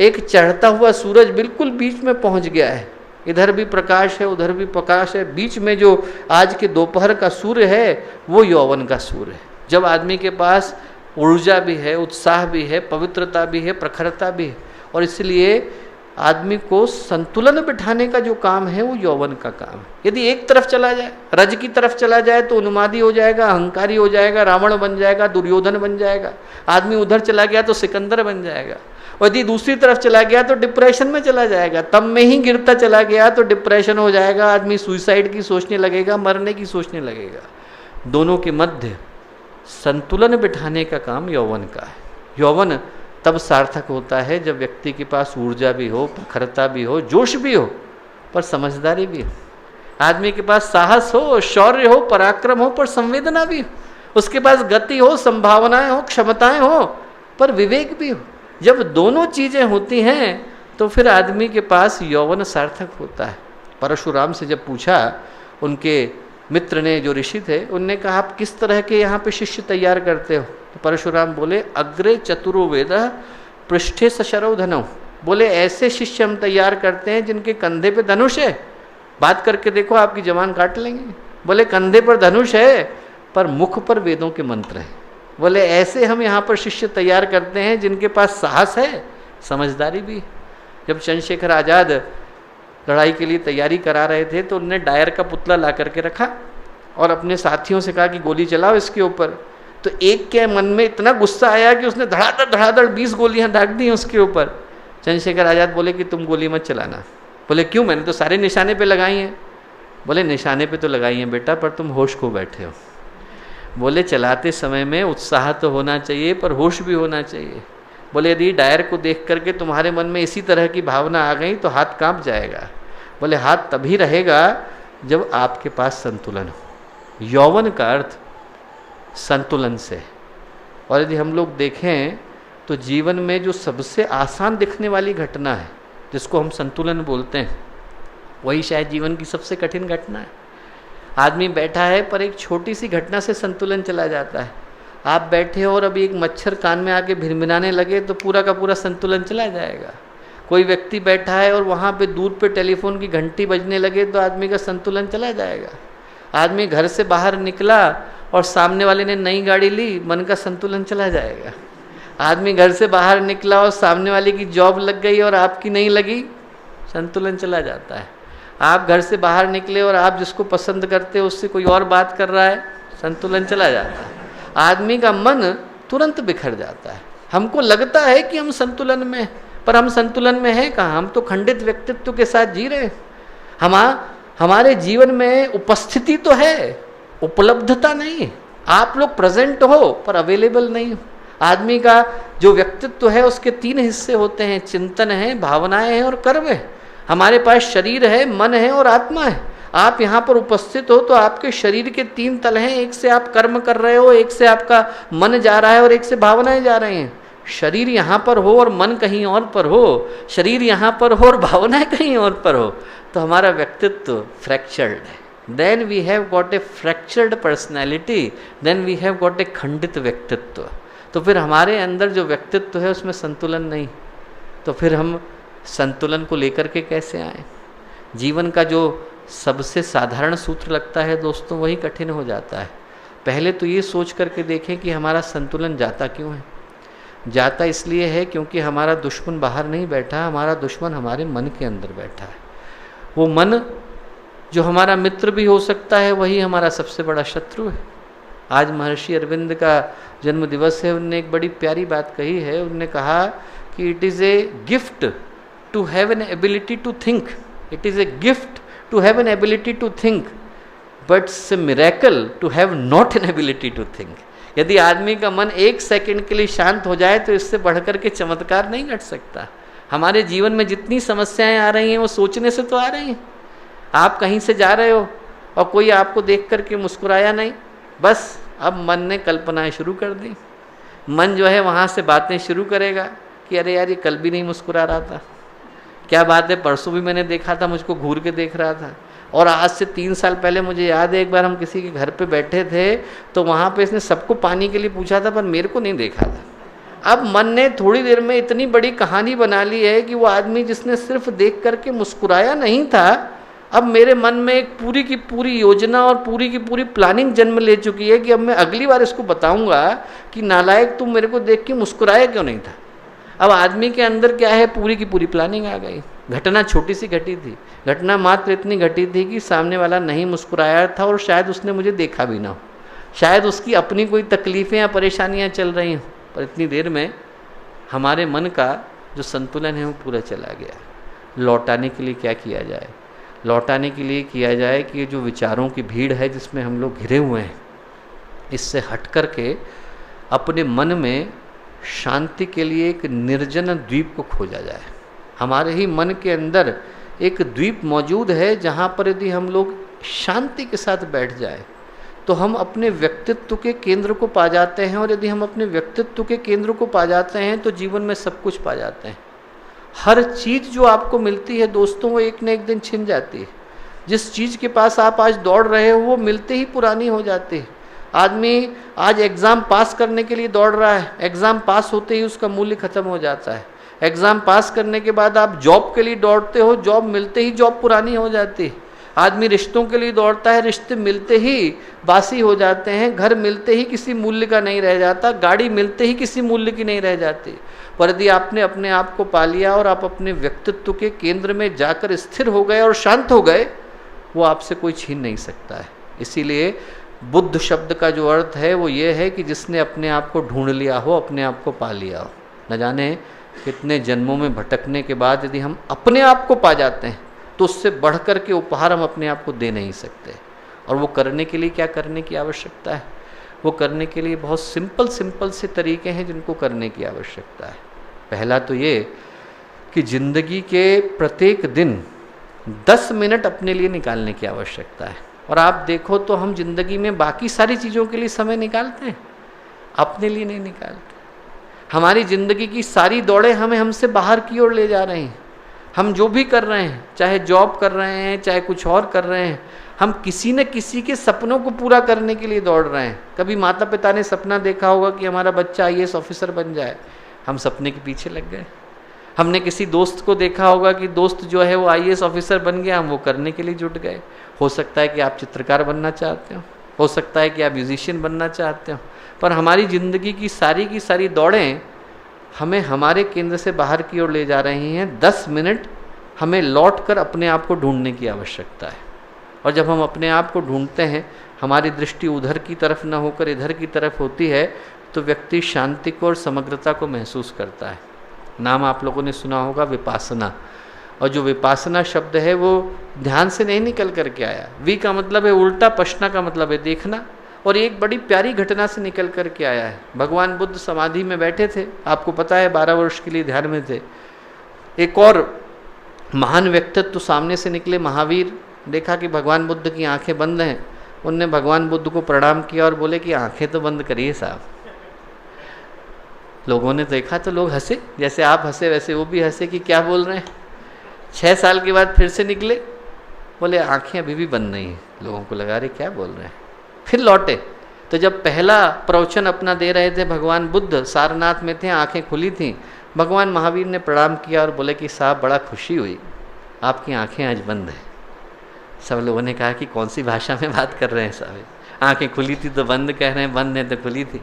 एक चढ़ता हुआ सूरज बिल्कुल बीच में पहुंच गया है, इधर भी प्रकाश है उधर भी प्रकाश है, बीच में जो आज के दोपहर का सूर्य है वो यौवन का सूर्य है। जब आदमी के पास ऊर्जा भी है, उत्साह भी है, पवित्रता भी है, प्रखरता भी है, और इसलिए आदमी को संतुलन बिठाने का जो काम है वो यौवन का काम है। यदि एक तरफ चला जाए, रज की तरफ चला जाए तो उन्मादी हो जाएगा, अहंकारी हो जाएगा, रावण बन जाएगा, दुर्योधन बन जाएगा। आदमी उधर चला गया तो सिकंदर बन जाएगा, और यदि दूसरी तरफ चला गया तो डिप्रेशन में चला जाएगा। तब में ही गिरता चला गया तो डिप्रेशन हो जाएगा, आदमी सुसाइड की सोचने लगेगा, मरने की सोचने लगेगा। दोनों के मध्य संतुलन बिठाने का काम यौवन का है। यौवन तब सार्थक होता है जब व्यक्ति के पास ऊर्जा भी हो, प्रखरता भी हो, जोश भी हो, पर समझदारी भी हो। आदमी के पास साहस हो, शौर्य हो, पराक्रम हो, पर संवेदना भी हो। उसके पास गति हो, संभावनाएं हो, क्षमताएं हो, पर विवेक भी हो। जब दोनों चीजें होती हैं तो फिर आदमी के पास यौवन सार्थक होता है। परशुराम से जब पूछा, उनके मित्र ने, जो ऋषि थे, उनने कहा आप किस तरह के यहाँ पे शिष्य तैयार करते हो? तो परशुराम बोले अग्रे चतुरो वेद पृष्ठे सशरौ धनौ। बोले ऐसे शिष्य हम तैयार करते हैं जिनके कंधे पे धनुष है। बात करके देखो, आपकी जबान काट लेंगे। बोले कंधे पर धनुष है पर मुख पर वेदों के मंत्र हैं। बोले ऐसे हम यहाँ पर शिष्य तैयार करते हैं जिनके पास साहस है, समझदारी भी। जब चंद्रशेखर आज़ाद लड़ाई के लिए तैयारी करा रहे थे तो उन्होंने डायर का पुतला ला करके रखा और अपने साथियों से कहा कि गोली चलाओ इसके ऊपर। तो एक के मन में इतना गुस्सा आया कि उसने धड़ाधड़ 20 गोलियां दाग दी उसके ऊपर। चंद्रशेखर आज़ाद बोले कि तुम गोली मत चलाना। बोले क्यों? मैंने तो सारे निशाने पे लगाई हैं। बोले निशाने पे तो लगाई हैं बेटा, पर तुम होश खो बैठे हो। बोले चलाते समय में उत्साह तो होना चाहिए पर होश भी होना चाहिए। बोले यदि डायर को देख करके तुम्हारे मन में इसी तरह की भावना आ गई तो हाथ कांप जाएगा। बोले हाथ तभी रहेगा जब आपके पास संतुलन हो। यौवन का अर्थ संतुलन से। और यदि हम लोग देखें तो जीवन में जो सबसे आसान दिखने वाली घटना है जिसको हम संतुलन बोलते हैं, वही शायद जीवन की सबसे कठिन घटना है। आदमी बैठा है पर एक छोटी सी घटना से संतुलन चला जाता है। आप बैठे हो और अभी एक मच्छर कान में आके भिनभिनाने लगे तो पूरा का पूरा संतुलन चला जाएगा। कोई व्यक्ति बैठा है और वहाँ पे दूर पे टेलीफोन की घंटी बजने लगे तो आदमी का संतुलन चला जाएगा। आदमी घर से बाहर निकला और सामने वाले ने नई गाड़ी ली, मन का संतुलन चला जाएगा। आदमी घर से बाहर निकला और सामने वाले की जॉब लग गई और आपकी नहीं लगी, संतुलन चला जाता है। आप घर से बाहर निकले और आप जिसको पसंद करते हो उससे कोई और बात कर रहा है, संतुलन चला जाता है। आदमी का मन तुरंत बिखर जाता है। हमको लगता है कि हम संतुलन में, पर हम संतुलन में हैं कहाँ? हम तो खंडित व्यक्तित्व के साथ जी रहे। हमारे जीवन में उपस्थिति तो है, उपलब्धता नहीं। आप लोग प्रेजेंट हो पर अवेलेबल नहीं हो। आदमी का जो व्यक्तित्व है उसके 3 हिस्से होते हैं, चिंतन है, भावनाएं हैं और कर्म है। हमारे पास शरीर है, मन है और आत्मा है। आप यहाँ पर उपस्थित हो तो आपके शरीर के 3 तल हैं। एक से आप कर्म कर रहे हो, एक से आपका मन जा रहा है और एक से भावनाएं जा रही हैं। शरीर यहाँ पर हो और मन कहीं और पर हो, शरीर यहाँ पर हो और भावनाएं कहीं और पर हो, तो हमारा व्यक्तित्व फ्रैक्चर्ड है। Then we have got a fractured personality, then we have got a खंडित व्यक्तित्व। तो फिर हमारे अंदर जो व्यक्तित्व है उसमें संतुलन नहीं, तो फिर हम संतुलन को लेकर के कैसे आए? जीवन का जो सबसे साधारण सूत्र लगता है दोस्तों, वही कठिन हो जाता है। पहले तो ये सोच करके देखें कि हमारा संतुलन जाता क्यों है। जाता इसलिए है क्योंकि हमारा दुश्मन बाहर नहीं बैठा, हमारा दुश्मन हमारे मन के अंदर बैठा है। वो मन जो हमारा मित्र भी हो सकता है, वही हमारा सबसे बड़ा शत्रु है। आज महर्षि अरविंद का जन्म दिवस है। उनने एक बड़ी प्यारी बात कही है। उनने कहा कि it is a gift to have an ability to think, it is a gift to have an ability to think, but it's a miracle to have not an ability to think. यदि आदमी का मन 1 second के लिए शांत हो जाए तो इससे बढ़कर के चमत्कार नहीं घट सकता। हमारे जीवन में जितनी समस्याएं आ रही हैं वो सोचने से तो आ रही हैं। आप कहीं से जा रहे हो और कोई आपको देख करके मुस्कुराया नहीं, बस अब मन ने कल्पनाएं शुरू कर दी। मन जो है वहाँ से बातें शुरू करेगा कि अरे यार ये कल भी नहीं मुस्कुरा रहा था, क्या बात है, परसों भी मैंने देखा था, मुझको घूर के देख रहा था। और आज से 3 साल पहले मुझे याद है, एक बार हम किसी के घर पे बैठे थे तो वहाँ पे इसने सबको पानी के लिए पूछा था, पर मेरे को नहीं देखा था। अब मन ने थोड़ी देर में इतनी बड़ी कहानी बना ली है कि वो आदमी जिसने सिर्फ देख करके मुस्कुराया नहीं था, अब मेरे मन में एक पूरी की पूरी योजना और पूरी की पूरी प्लानिंग जन्म ले चुकी है कि अब मैं अगली बार इसको बताऊंगा कि नालायक तुम मेरे को देख के मुस्कुराया क्यों नहीं था। अब आदमी के अंदर क्या है, पूरी की पूरी प्लानिंग आ गई। घटना छोटी सी घटी थी, घटना मात्र इतनी घटी थी कि सामने वाला नहीं मुस्कुराया था और शायद उसने मुझे देखा भी ना हो, शायद उसकी अपनी कोई तकलीफ़ें या परेशानियां चल रही हों, पर इतनी देर में हमारे मन का जो संतुलन है वो पूरा चला गया। लौटाने के लिए क्या किया जाए? लौटाने के लिए किया जाए कि ये जो विचारों की भीड़ है जिसमें हम लोग घिरे हुए हैं, इससे हट कर के अपने मन में शांति के लिए एक निर्जन द्वीप को खोजा जाए। हमारे ही मन के अंदर एक द्वीप मौजूद है जहाँ पर यदि हम लोग शांति के साथ बैठ जाए तो हम अपने व्यक्तित्व के केंद्र को पा जाते हैं, और यदि हम अपने व्यक्तित्व के केंद्र को पा जाते हैं तो जीवन में सब कुछ पा जाते हैं। हर चीज़ जो आपको मिलती है दोस्तों, वो एक न एक दिन छिन जाती है। जिस चीज़ के पास आप आज दौड़ रहे हो वो मिलते ही पुरानी हो जाती है। आदमी आज एग्ज़ाम पास करने के लिए दौड़ रहा है, एग्ज़ाम पास होते ही उसका मूल्य खत्म हो जाता है। एग्ज़ाम पास करने के बाद आप जॉब के लिए दौड़ते हो, जॉब मिलते ही जॉब पुरानी हो जाती है। आदमी रिश्तों के लिए दौड़ता है, रिश्ते मिलते ही बासी हो जाते हैं। घर मिलते ही किसी मूल्य का नहीं रह जाता, गाड़ी मिलते ही किसी मूल्य की नहीं रह जाती। पर यदि आपने अपने आप को पा लिया और आप अपने व्यक्तित्व के केंद्र में जाकर स्थिर हो गए और शांत हो गए, वो आपसे कोई छीन नहीं सकता है। इसीलिए बुद्ध शब्द का जो अर्थ है वो ये है कि जिसने अपने आप को ढूंढ लिया हो, अपने आप को पा लिया हो। न जाने कितने जन्मों में भटकने के बाद यदि हम अपने आप को पा जाते हैं तो उससे बढ़ कर के उपहार हम अपने आप को दे नहीं सकते। और वो करने के लिए क्या करने की आवश्यकता है? वो करने के लिए बहुत सिंपल से तरीके हैं जिनको करने की आवश्यकता है। पहला तो ये कि ज़िंदगी के प्रत्येक दिन 10 मिनट अपने लिए निकालने की आवश्यकता है। और आप देखो तो हम जिंदगी में बाकी सारी चीज़ों के लिए समय निकालते हैं, अपने लिए नहीं निकालते। हमारी ज़िंदगी की सारी दौड़ें हमें हमसे बाहर की ओर ले जा रही हैं। हम जो भी कर रहे हैं, चाहे जॉब कर रहे हैं, चाहे कुछ और कर रहे हैं, हम किसी न किसी के सपनों को पूरा करने के लिए दौड़ रहे हैं। कभी माता पिता ने सपना देखा होगा कि हमारा बच्चा IAS ऑफिसर बन जाए, हम सपने के पीछे लग गए। हमने किसी दोस्त को देखा होगा कि दोस्त जो है वो IAS ऑफिसर बन गया, हम वो करने के लिए जुट गए। हो सकता है कि आप चित्रकार बनना चाहते हो सकता है कि आप म्यूजिशियन बनना चाहते हो, पर हमारी ज़िंदगी की सारी दौड़ें हमें हमारे केंद्र से बाहर की ओर ले जा रही हैं। 10 मिनट हमें लौट कर अपने आप को ढूंढने की आवश्यकता है। और जब हम अपने आप को ढूंढते हैं, हमारी दृष्टि उधर की तरफ न होकर इधर की तरफ होती है, तो व्यक्ति शांति को और समग्रता को महसूस करता है। नाम आप लोगों ने सुना होगा विपासना, और जो विपासना शब्द है वो ध्यान से नहीं निकल करके आया। वी का मतलब है उल्टा, पश्ना का मतलब है देखना, और एक बड़ी प्यारी घटना से निकल करके आया है। भगवान बुद्ध समाधि में बैठे थे, आपको पता है 12 वर्ष के लिए ध्यान में थे। एक और महान व्यक्तित्व सामने से निकले, महावीर। देखा कि भगवान बुद्ध की आंखें बंद हैं, उनने भगवान बुद्ध को प्रणाम किया और बोले कि आंखें तो बंद करिए साहब। लोगों ने देखा तो लोग हंसे, जैसे आप हंसे वैसे वो भी हंसे कि क्या बोल रहे हैं। 6 साल के बाद फिर से निकले, बोले आंखें अभी भी बंद नहीं हैं। लोगों को लगा रहे क्या बोल रहे हैं, फिर लौटे। तो जब पहला प्रवचन अपना दे रहे थे भगवान बुद्ध, सारनाथ में थे, आंखें खुली थीं, भगवान महावीर ने प्रणाम किया और बोले कि साहब बड़ा खुशी हुई, आपकी आंखें आज बंद हैं। सब लोगों ने कहा कि कौन सी भाषा में बात कर रहे हैं साहब, आंखें खुली थी तो बंद कह रहे हैं, बंद है तो खुली थी।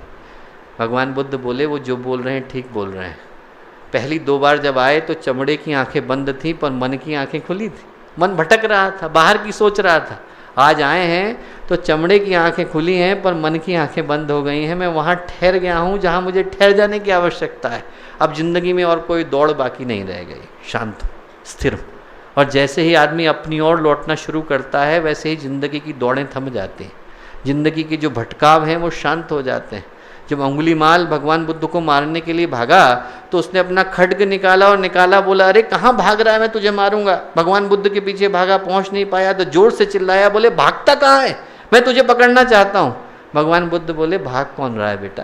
भगवान बुद्ध बोले वो जो बोल रहे हैं ठीक बोल रहे हैं। पहली 2 बार जब आए तो चमड़े की आंखें बंद थीं पर मन की आंखें खुली थी। मन भटक रहा था, बाहर की सोच रहा था। आज आए हैं तो चमड़े की आंखें खुली हैं पर मन की आंखें बंद हो गई हैं। मैं वहाँ ठहर गया हूँ जहाँ मुझे ठहर जाने की आवश्यकता है। अब ज़िंदगी में और कोई दौड़ बाकी नहीं रह गई, शांत स्थिर। और जैसे ही आदमी अपनी ओर लौटना शुरू करता है वैसे ही ज़िंदगी की दौड़ें थम जाती हैं, ज़िंदगी के जो भटकाव हैं वो शांत हो जाते हैं। जब अंगुलीमाल भगवान बुद्ध को मारने के लिए भागा तो उसने अपना खड्ग निकाला और निकाला, बोला अरे कहाँ भाग रहा है, मैं तुझे मारूंगा। भगवान बुद्ध के पीछे भागा, पहुँच नहीं पाया तो जोर से चिल्लाया, बोले भागता कहाँ है, मैं तुझे पकड़ना चाहता हूँ। भगवान बुद्ध बोले भाग कौन रहा है बेटा?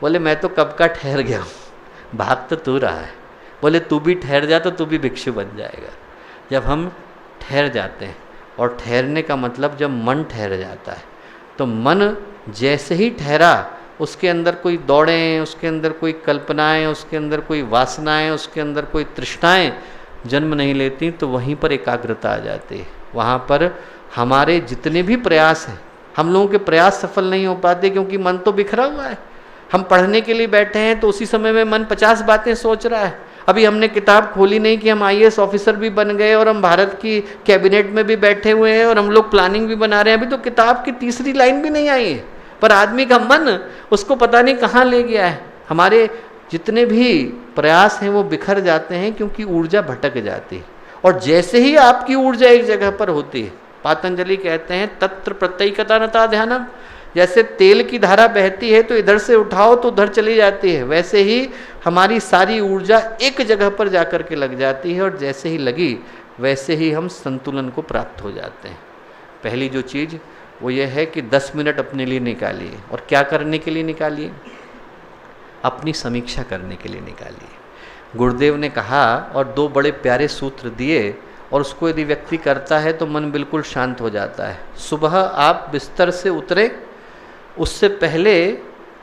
बोले मैं तो कब का ठहर गया हूँ, भाग तो तू रहा है। बोले तू भी ठहर जा तो तू भी भिक्षु बन जाएगा। जब हम ठहर जाते हैं और ठहरने का मतलब जब मन ठहर जाता है, तो मन जैसे ही ठहरा, उसके अंदर कोई दौड़ें, उसके अंदर कोई कल्पनाएं, उसके अंदर कोई वासनाएं, उसके अंदर कोई तृष्णाएं जन्म नहीं लेती, तो वहीं पर एकाग्रता आ जाती है। वहाँ पर हमारे जितने भी प्रयास हैं, हम लोगों के प्रयास सफल नहीं हो पाते, क्योंकि मन तो बिखरा हुआ है। हम पढ़ने के लिए बैठे हैं तो उसी समय में मन 50 बातें सोच रहा है। अभी हमने किताब खोली नहीं कि हम IAS ऑफिसर भी बन गए और हम भारत की कैबिनेट में भी बैठे हुए हैं और हम लोग प्लानिंग भी बना रहे हैं। अभी तो किताब की तीसरी लाइन भी नहीं आई है, पर आदमी का मन उसको पता नहीं कहाँ ले गया है। हमारे जितने भी प्रयास हैं वो बिखर जाते हैं, क्योंकि ऊर्जा भटक जाती है। और जैसे ही आपकी ऊर्जा एक जगह पर होती है, पतंजलि कहते हैं तत्र प्रत्येकता नता ध्यानम, जैसे तेल की धारा बहती है तो इधर से उठाओ तो उधर चली जाती है, वैसे ही हमारी सारी ऊर्जा एक जगह पर जाकर के लग जाती है, और जैसे ही लगी वैसे ही हम संतुलन को प्राप्त हो जाते हैं। पहली जो चीज़ वो ये है कि 10 मिनट अपने लिए निकालिए। और क्या करने के लिए निकालिए? अपनी समीक्षा करने के लिए निकालिए। गुरुदेव ने कहा और 2 बड़े प्यारे सूत्र दिए, और उसको यदि व्यक्ति करता है तो मन बिल्कुल शांत हो जाता है। सुबह आप बिस्तर से उतरे, उससे पहले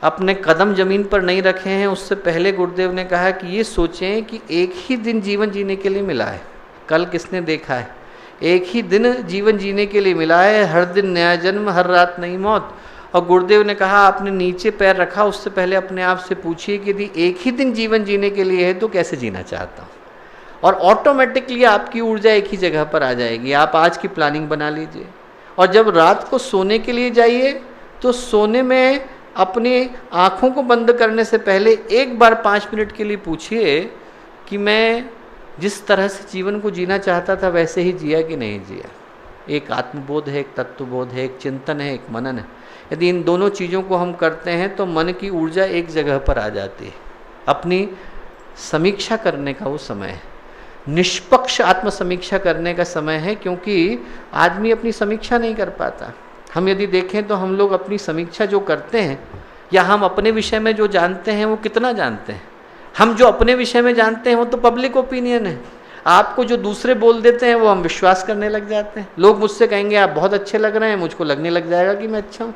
अपने कदम जमीन पर नहीं रखे हैं, उससे पहले गुरुदेव ने कहा कि ये सोचें कि एक ही दिन जीवन जीने के लिए मिला है। कल किसने देखा है? एक ही दिन जीवन जीने के लिए मिला है, हर दिन नया जन्म, हर रात नई मौत। और गुरुदेव ने कहा आपने नीचे पैर रखा, उससे पहले अपने आप से पूछिए कि यदि एक ही दिन जीवन जीने के लिए है तो कैसे जीना चाहता हूँ, और ऑटोमेटिकली आपकी ऊर्जा एक ही जगह पर आ जाएगी। आप आज की प्लानिंग बना लीजिए, और जब रात को सोने के लिए जाइए तो सोने में अपनी आँखों को बंद करने से पहले एक बार 5 मिनट के लिए पूछिए कि मैं जिस तरह से जीवन को जीना चाहता था वैसे ही जिया कि नहीं जिया। एक आत्मबोध है, एक तत्वबोध है, एक चिंतन है, एक मनन है। यदि इन दोनों चीज़ों को हम करते हैं तो मन की ऊर्जा एक जगह पर आ जाती है। अपनी समीक्षा करने का वो समय है, निष्पक्ष आत्म समीक्षा करने का समय है, क्योंकि आदमी अपनी समीक्षा नहीं कर पाता। हम यदि देखें तो हम लोग अपनी समीक्षा जो करते हैं, या हम अपने विषय में जो जानते हैं वो कितना जानते हैं? हम जो अपने विषय में जानते हैं वो तो पब्लिक ओपिनियन है। आपको जो दूसरे बोल देते हैं वो हम विश्वास करने लग जाते हैं। लोग मुझसे कहेंगे आप बहुत अच्छे लग रहे हैं, मुझको लगने लग जाएगा कि मैं अच्छा हूँ।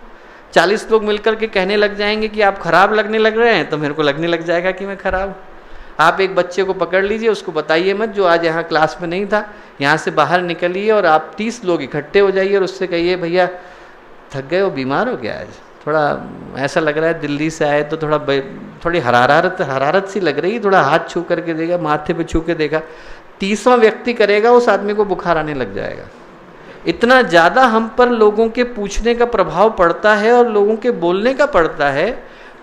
40 लोग मिलकर के कहने लग जाएंगे कि आप खराब लगने लग रहे हैं, तो मेरे को लगने लग जाएगा कि मैं खराब हूँ। आप एक बच्चे को पकड़ लीजिए, उसको बताइए मत, जो आज यहाँ क्लास में नहीं था, यहाँ से बाहर निकलिए और आप 30 लोग इकट्ठे हो जाइए और उससे कहिए भैया थक गए हो, बीमार हो गया, आज थोड़ा ऐसा लग रहा है, दिल्ली से आए तो थोड़ी हरारत सी लग रही है, थोड़ा हाथ छू करके देगा, माथे पे छू के देखा, 30वां व्यक्ति करेगा, उस आदमी को बुखार आने लग जाएगा। इतना ज़्यादा हम पर लोगों के पूछने का प्रभाव पड़ता है और लोगों के बोलने का पड़ता है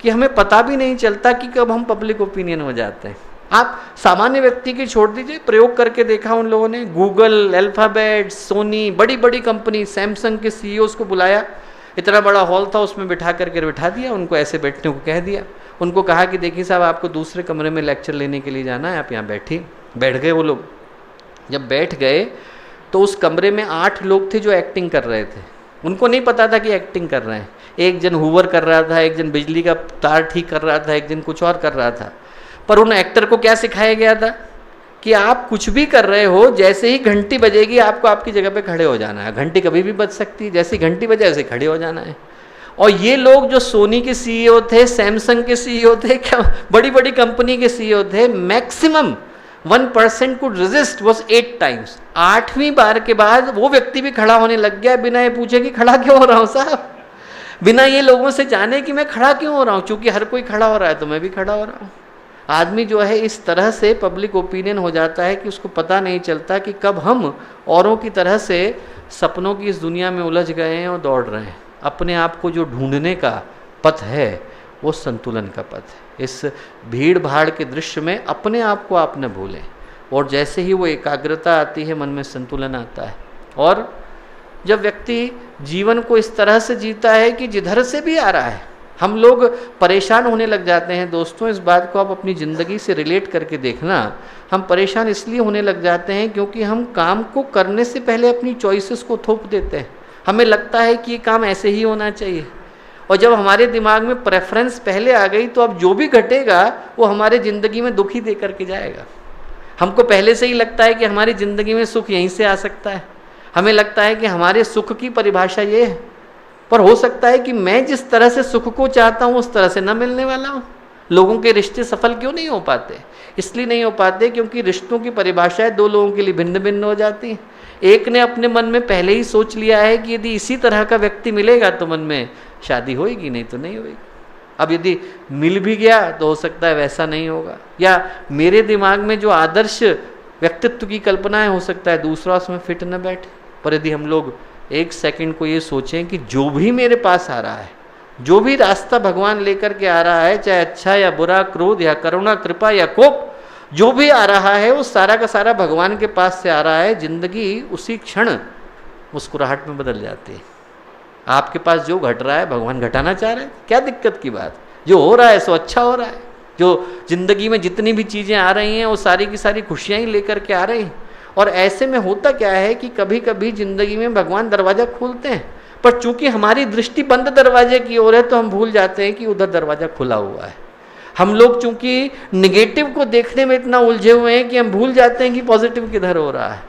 कि हमें पता भी नहीं चलता कि कब हम पब्लिक ओपिनियन हो जाते हैं। आप सामान्य व्यक्ति की छोड़ दीजिए, प्रयोग करके देखा उन लोगों ने, गूगल, अल्फ़ाबेट, सोनी, बड़ी बड़ी कंपनी, सैमसंग के CEOs को बुलाया, इतना बड़ा हॉल था, उसमें बिठा करके बिठा दिया, उनको ऐसे बैठने को कह दिया, उनको कहा कि देखिए साहब आपको दूसरे कमरे में लेक्चर लेने के लिए जाना है, आप यहाँ बैठिए। बैठ गए वो लोग। जब बैठ गए तो उस कमरे में 8 लोग थे जो एक्टिंग कर रहे थे। उनको नहीं पता था कि एक्टिंग कर रहे हैं। एक जन हूवर कर रहा था, एक जन बिजली का तार ठीक कर रहा था, एक जन कुछ और कर रहा था। पर उन एक्टर को क्या सिखाया गया था कि आप कुछ भी कर रहे हो, जैसे ही घंटी बजेगी आपको आपकी जगह पे खड़े हो जाना है। घंटी कभी भी बज सकती है, जैसे घंटी बजे ऐसे खड़े हो जाना है। और ये लोग जो सोनी के CEO थे, सैमसंग के CEO थे, क्या बड़ी बड़ी कंपनी के CEO थे, maximum 1% could resist was 8 times। 8वीं बार के बाद वो व्यक्ति भी खड़ा होने लग गया, बिना ये पूछे कि खड़ा क्यों हो रहा हूँ साहब, बिना ये लोगों से जाने कि मैं खड़ा क्यों हो रहा हूँ, क्योंकि हर कोई खड़ा हो रहा है तो मैं भी खड़ा हो रहा हूँ। आदमी जो है इस तरह से पब्लिक ओपिनियन हो जाता है कि उसको पता नहीं चलता कि कब हम औरों की तरह से सपनों की इस दुनिया में उलझ गए हैं और दौड़ रहे हैं। अपने आप को जो ढूंढने का पथ है वो संतुलन का पथ है। इस भीड़ भाड़ के दृश्य में अपने आप को आप न भूलें, और जैसे ही वो एकाग्रता आती है मन में संतुलन आता है। और जब व्यक्ति जीवन को इस तरह से जीता है कि जिधर से भी आ रहा है, हम लोग परेशान होने लग जाते हैं। दोस्तों, इस बात को आप अपनी ज़िंदगी से रिलेट करके देखना। हम परेशान इसलिए होने लग जाते हैं क्योंकि हम काम को करने से पहले अपनी चॉइसेस को थोप देते हैं। हमें लगता है कि ये काम ऐसे ही होना चाहिए, और जब हमारे दिमाग में प्रेफरेंस पहले आ गई तो अब जो भी घटेगा वो हमारे ज़िंदगी में दुख ही दे करके जाएगा। हमको पहले से ही लगता है कि हमारी ज़िंदगी में सुख यहीं से आ सकता है, हमें लगता है कि हमारे सुख की परिभाषा ये है, पर हो सकता है कि मैं जिस तरह से सुख को चाहता हूँ उस तरह से न मिलने वाला हूँ। लोगों के रिश्ते सफल क्यों नहीं हो पाते? इसलिए नहीं हो पाते क्योंकि रिश्तों की परिभाषाएं दो लोगों के लिए भिन्न भिन्न हो जाती हैं। एक ने अपने मन में पहले ही सोच लिया है कि यदि इसी तरह का व्यक्ति मिलेगा तो मन में शादी होएगी, नहीं तो नहीं होएगी। अब यदि मिल भी गया तो हो सकता है वैसा नहीं होगा, या मेरे दिमाग में जो आदर्श व्यक्तित्व की कल्पना है हो सकता है दूसरा उसमें फिट न बैठे। पर यदि हम लोग एक सेकंड को ये सोचें कि जो भी मेरे पास आ रहा है, जो भी रास्ता भगवान लेकर के आ रहा है, चाहे अच्छा या बुरा, क्रोध या करुणा, कृपा या कोप, जो भी आ रहा है वो सारा का सारा भगवान के पास से आ रहा है। जिंदगी उसी क्षण मुस्कुराहट में बदल जाती है। आपके पास जो घट रहा है भगवान घटाना चाह रहे हैं, क्या दिक्कत की बात? जो हो रहा है सो अच्छा हो रहा है। जो जिंदगी में जितनी भी चीज़ें आ रही हैं वो सारी की सारी खुशियाँ ही लेकर के आ रही हैं। और ऐसे में होता क्या है कि कभी कभी जिंदगी में भगवान दरवाज़ा खोलते हैं, पर चूंकि हमारी दृष्टि बंद दरवाजे की ओर है तो हम भूल जाते हैं कि उधर दरवाज़ा खुला हुआ है। हम लोग चूंकि निगेटिव को देखने में इतना उलझे हुए हैं कि हम भूल जाते हैं कि पॉजिटिव किधर हो रहा है।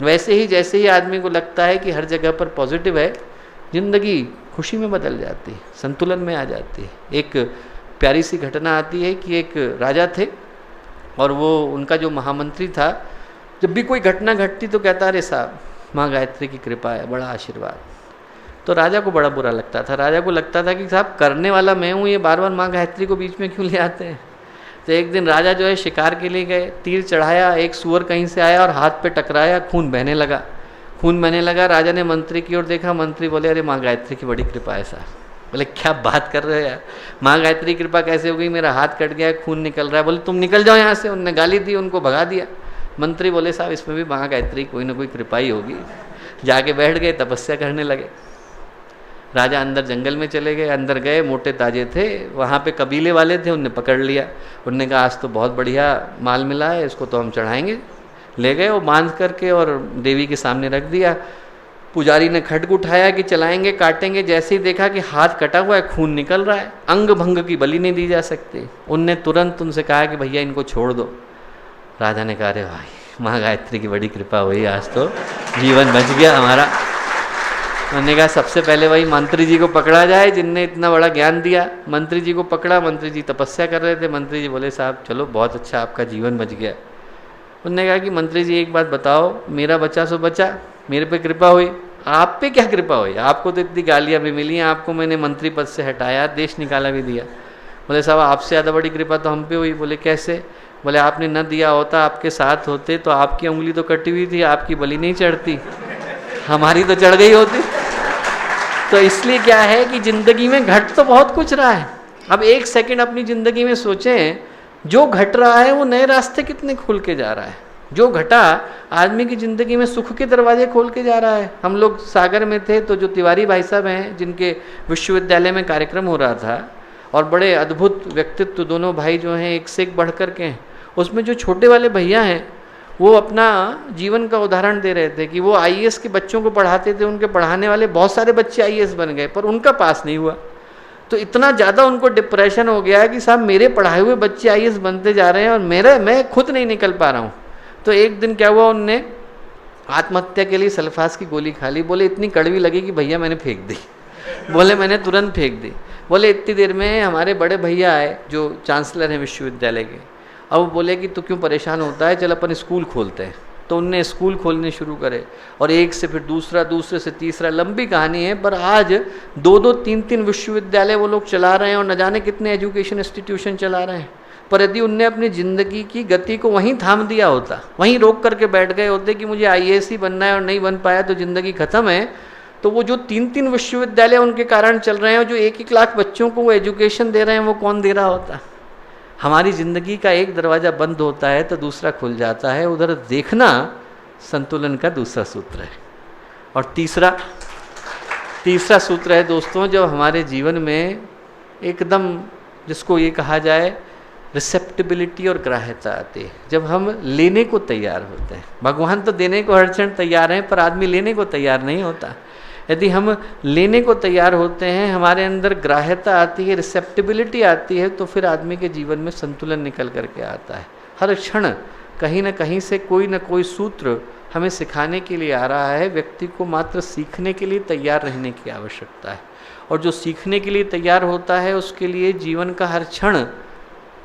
वैसे ही जैसे ही आदमी को लगता है कि हर जगह पर पॉजिटिव है, जिंदगी खुशी में बदल जाती है, संतुलन में आ जाती है। एक प्यारी सी घटना आती है कि एक राजा थे और वो उनका जो महामंत्री था, जब भी कोई घटना घटती तो कहता अरे साहब माँ गायत्री की कृपा है, बड़ा आशीर्वाद। तो राजा को बड़ा बुरा लगता था। राजा को लगता था कि साहब करने वाला मैं हूँ, ये बार बार माँ गायत्री को बीच में क्यों ले आते हैं। तो एक दिन राजा जो है शिकार के लिए गए, तीर चढ़ाया, एक सूअर कहीं से आया और हाथ पे टकराया, खून बहने लगा। खून बहने लगा, राजा ने मंत्री की ओर देखा, मंत्री बोले अरे माँ गायत्री की बड़ी कृपा है साहब। बोले क्या बात कर रहे हो यार, माँ गायत्री की कृपा कैसे हो गई, मेरा हाथ कट गया है, खून निकल रहा है। बोले तुम निकल जाओ यहाँ से। उनने गाली दी, उनको भगा दिया। मंत्री बोले साहब इसमें भी माँ गायत्री कोई ना कोई कृपा ही होगी। जाके बैठ गए, तपस्या करने लगे। राजा अंदर जंगल में चले गए, अंदर गए, मोटे ताजे थे, वहाँ पे कबीले वाले थे, उनने पकड़ लिया। उनने कहा आज तो बहुत बढ़िया माल मिला है, इसको तो हम चढ़ाएंगे। ले गए और बांध करके और देवी के सामने रख दिया। पुजारी ने खड्ग उठाया कि चलाएंगे, काटेंगे। जैसे ही देखा कि हाथ कटा हुआ है, खून निकल रहा है, अंग भंग की बलि नहीं दी जा सकती। उनने तुरंत उनसे कहा कि भैया इनको छोड़ दो। राजा ने कहा अरे भाई माँ गायत्री की बड़ी कृपा हुई, आज तो जीवन बच गया हमारा। उन्होंने कहा सबसे पहले वही मंत्री जी को पकड़ा जाए जिनने इतना बड़ा ज्ञान दिया। मंत्री जी को पकड़ा, मंत्री जी तपस्या कर रहे थे। मंत्री जी बोले साहब चलो बहुत अच्छा, आपका जीवन बच गया। उन्होंने कहा कि मंत्री जी एक बात बताओ, मेरा बचा सो बचा, मेरे पे कृपा हुई, आप पे क्या कृपा हुई? आपको तो इतनी गालियाँ भी मिली हैं, आपको मैंने मंत्री पद से हटाया, देश निकाला भी दिया। बोले साहब आपसे ज़्यादा बड़ी कृपा तो हम पे हुई। बोले कैसे? बोले आपने न दिया होता, आपके साथ होते तो आपकी उंगली तो कटी हुई थी, आपकी बलि नहीं चढ़ती, हमारी तो चढ़ गई होती। तो इसलिए क्या है कि जिंदगी में घट तो बहुत कुछ रहा है। अब एक सेकंड अपनी जिंदगी में सोचें, जो घट रहा है वो नए रास्ते कितने खुल के जा रहा है। जो घटा आदमी की ज़िंदगी में सुख के दरवाजे खोल के जा रहा है। हम लोग सागर में थे तो जो तिवारी भाई साहब हैं, जिनके विश्वविद्यालय में कार्यक्रम हो रहा था और बड़े अद्भुत व्यक्तित्व दोनों भाई जो हैं एक से एक बढ़ कर के हैं, उसमें जो छोटे वाले भैया हैं वो अपना जीवन का उदाहरण दे रहे थे कि वो आईएएस के बच्चों को पढ़ाते थे, उनके पढ़ाने वाले बहुत सारे बच्चे आईएएस बन गए पर उनका पास नहीं हुआ। तो इतना ज़्यादा उनको डिप्रेशन हो गया कि साहब मेरे पढ़ाए हुए बच्चे आईएएस बनते जा रहे हैं और मैं खुद नहीं निकल पा रहा हूँ। तो एक दिन क्या हुआ, उनने आत्महत्या के लिए सल्फास की गोली खा ली। बोले इतनी कड़वी लगी कि भैया मैंने फेंक दी। बोले मैंने तुरंत फेंक दी। बोले इतनी देर में हमारे बड़े भैया आए जो चांसलर हैं विश्वविद्यालय के। अब वो बोले कि तू क्यों परेशान होता है, चल अपन स्कूल खोलते हैं। तो उनने स्कूल खोलने शुरू करे और एक से फिर दूसरा, दूसरे से तीसरा, लंबी कहानी है। पर आज 2-2, 3-3 विश्वविद्यालय वो लोग चला रहे हैं और न जाने कितने एजुकेशन इंस्टीट्यूशन चला रहे हैं। पर यदि उनने अपनी ज़िंदगी की गति को वहीं थाम दिया होता, वहीं रोक करके बैठ गए होते कि मुझे आईएएस ही बनना है और नहीं बन पाया तो ज़िंदगी ख़त्म है, तो वो जो 3-3 विश्वविद्यालय उनके कारण चल रहे हैं और जो 1-1 लाख बच्चों को वो एजुकेशन दे रहे हैं, वो कौन दे रहा होता। हमारी ज़िंदगी का एक दरवाज़ा बंद होता है तो दूसरा खुल जाता है। उधर देखना संतुलन का दूसरा सूत्र है। और तीसरा सूत्र है दोस्तों, जब हमारे जीवन में एकदम जिसको ये कहा जाए रिसेप्टिबिलिटी और ग्राह्यता आती है, जब हम लेने को तैयार होते हैं। भगवान तो देने को हर क्षण तैयार हैं पर आदमी लेने को तैयार नहीं होता। यदि हम लेने को तैयार होते हैं, हमारे अंदर ग्राह्यता आती है, रिसेप्टिबिलिटी आती है, तो फिर आदमी के जीवन में संतुलन निकल करके आता है। हर क्षण कहीं ना कहीं से कोई ना कोई सूत्र हमें सिखाने के लिए आ रहा है। व्यक्ति को मात्र सीखने के लिए तैयार रहने की आवश्यकता है, और जो सीखने के लिए तैयार होता है उसके लिए जीवन का हर क्षण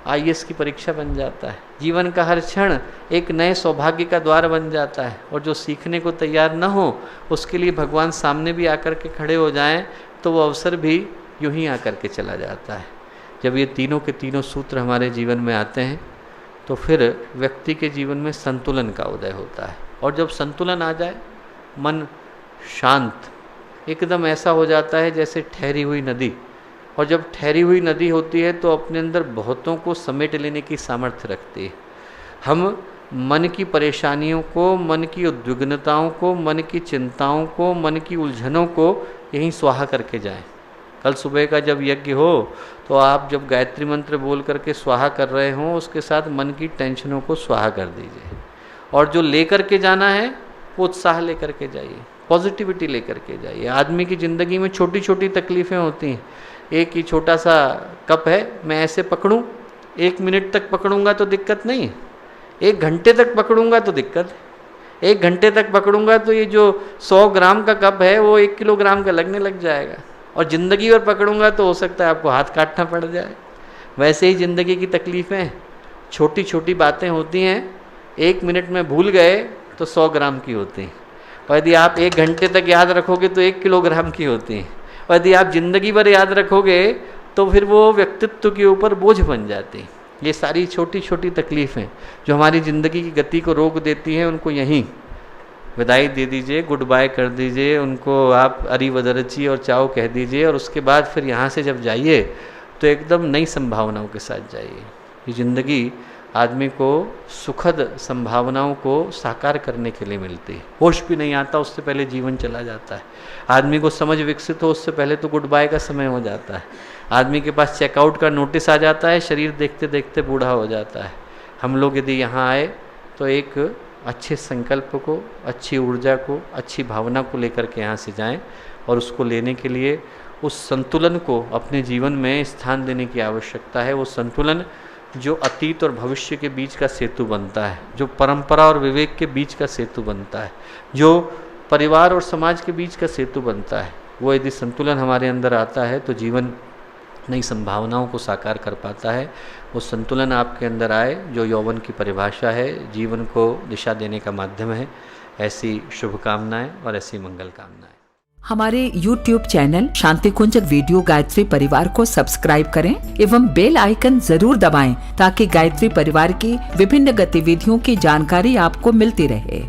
IAS की परीक्षा बन जाता है, जीवन का हर क्षण एक नए सौभाग्य का द्वार बन जाता है। और जो सीखने को तैयार न हो उसके लिए भगवान सामने भी आकर के खड़े हो जाएं तो वो अवसर भी यूं ही आकर के चला जाता है। जब ये तीनों के तीनों सूत्र हमारे जीवन में आते हैं तो फिर व्यक्ति के जीवन में संतुलन का उदय होता है। और जब संतुलन आ जाए, मन शांत एकदम ऐसा हो जाता है जैसे ठहरी हुई नदी। और जब ठहरी हुई नदी होती है तो अपने अंदर बहुतों को समेट लेने की सामर्थ्य रखती है। हम मन की परेशानियों को, मन की उद्विग्नताओं को, मन की चिंताओं को, मन की उलझनों को यहीं स्वाहा करके जाएं। कल सुबह का जब यज्ञ हो तो आप जब गायत्री मंत्र बोल करके स्वाहा कर रहे हों, उसके साथ मन की टेंशनों को स्वाहा कर दीजिए। और जो लेकर के जाना है वो उत्साह लेकर के जाइए, पॉजिटिविटी लेकर के जाइए। आदमी की ज़िंदगी में छोटी छोटी तकलीफ़ें होती हैं। एक ही छोटा सा कप है, मैं ऐसे पकड़ूं, 1 मिनट तक पकड़ूंगा तो दिक्कत नहीं है, 1 घंटे तक पकड़ूंगा तो दिक्कत है। 1 घंटे तक पकड़ूंगा तो ये जो 100 ग्राम का कप है वो 1 किलोग्राम का लगने लग जाएगा। और ज़िंदगी भर पकड़ूंगा तो हो सकता है आपको हाथ काटना पड़ जाए। वैसे ही ज़िंदगी की तकलीफ़ें छोटी छोटी बातें होती हैं, 1 मिनट में भूल गए तो 100 ग्राम की होती हैं, और यदि आप 1 घंटे तक याद रखोगे तो 1 किलोग्राम की होती हैं, और यदि आप ज़िंदगी भर याद रखोगे तो फिर वो व्यक्तित्व के ऊपर बोझ बन जाती हैं। ये सारी छोटी छोटी तकलीफ़ें जो हमारी ज़िंदगी की गति को रोक देती हैं, उनको यहीं विदाई दे दीजिए, गुड बाय कर दीजिए, उनको आप अरिवदरची और चाओ कह दीजिए। और उसके बाद फिर यहाँ से जब जाइए तो एकदम नई संभावनाओं के साथ जाइए। ये ज़िंदगी आदमी को सुखद संभावनाओं को साकार करने के लिए मिलती है। होश भी नहीं आता उससे पहले जीवन चला जाता है। आदमी को समझ विकसित हो उससे पहले तो गुड बाय का समय हो जाता है। आदमी के पास चेकआउट का नोटिस आ जाता है, शरीर देखते देखते बूढ़ा हो जाता है। हम लोग यदि यहाँ आए तो एक अच्छे संकल्प को, अच्छी ऊर्जा को, अच्छी भावना को लेकर के यहाँ से जाएं, और उसको लेने के लिए उस संतुलन को अपने जीवन में स्थान देने की आवश्यकता है। वो संतुलन जो अतीत और भविष्य के बीच का सेतु बनता है, जो परंपरा और विवेक के बीच का सेतु बनता है, जो परिवार और समाज के बीच का सेतु बनता है, वो यदि संतुलन हमारे अंदर आता है तो जीवन नई संभावनाओं को साकार कर पाता है। वो संतुलन आपके अंदर आए जो यौवन की परिभाषा है, जीवन को दिशा देने का माध्यम है। ऐसी शुभकामनाएं और ऐसी मंगल कामनाएं। हमारे YouTube चैनल शांति कुंज वीडियो गायत्री परिवार को सब्सक्राइब करें एवं बेल आइकन जरूर दबाएं ताकि गायत्री परिवार की विभिन्न गतिविधियों की जानकारी आपको मिलती रहे।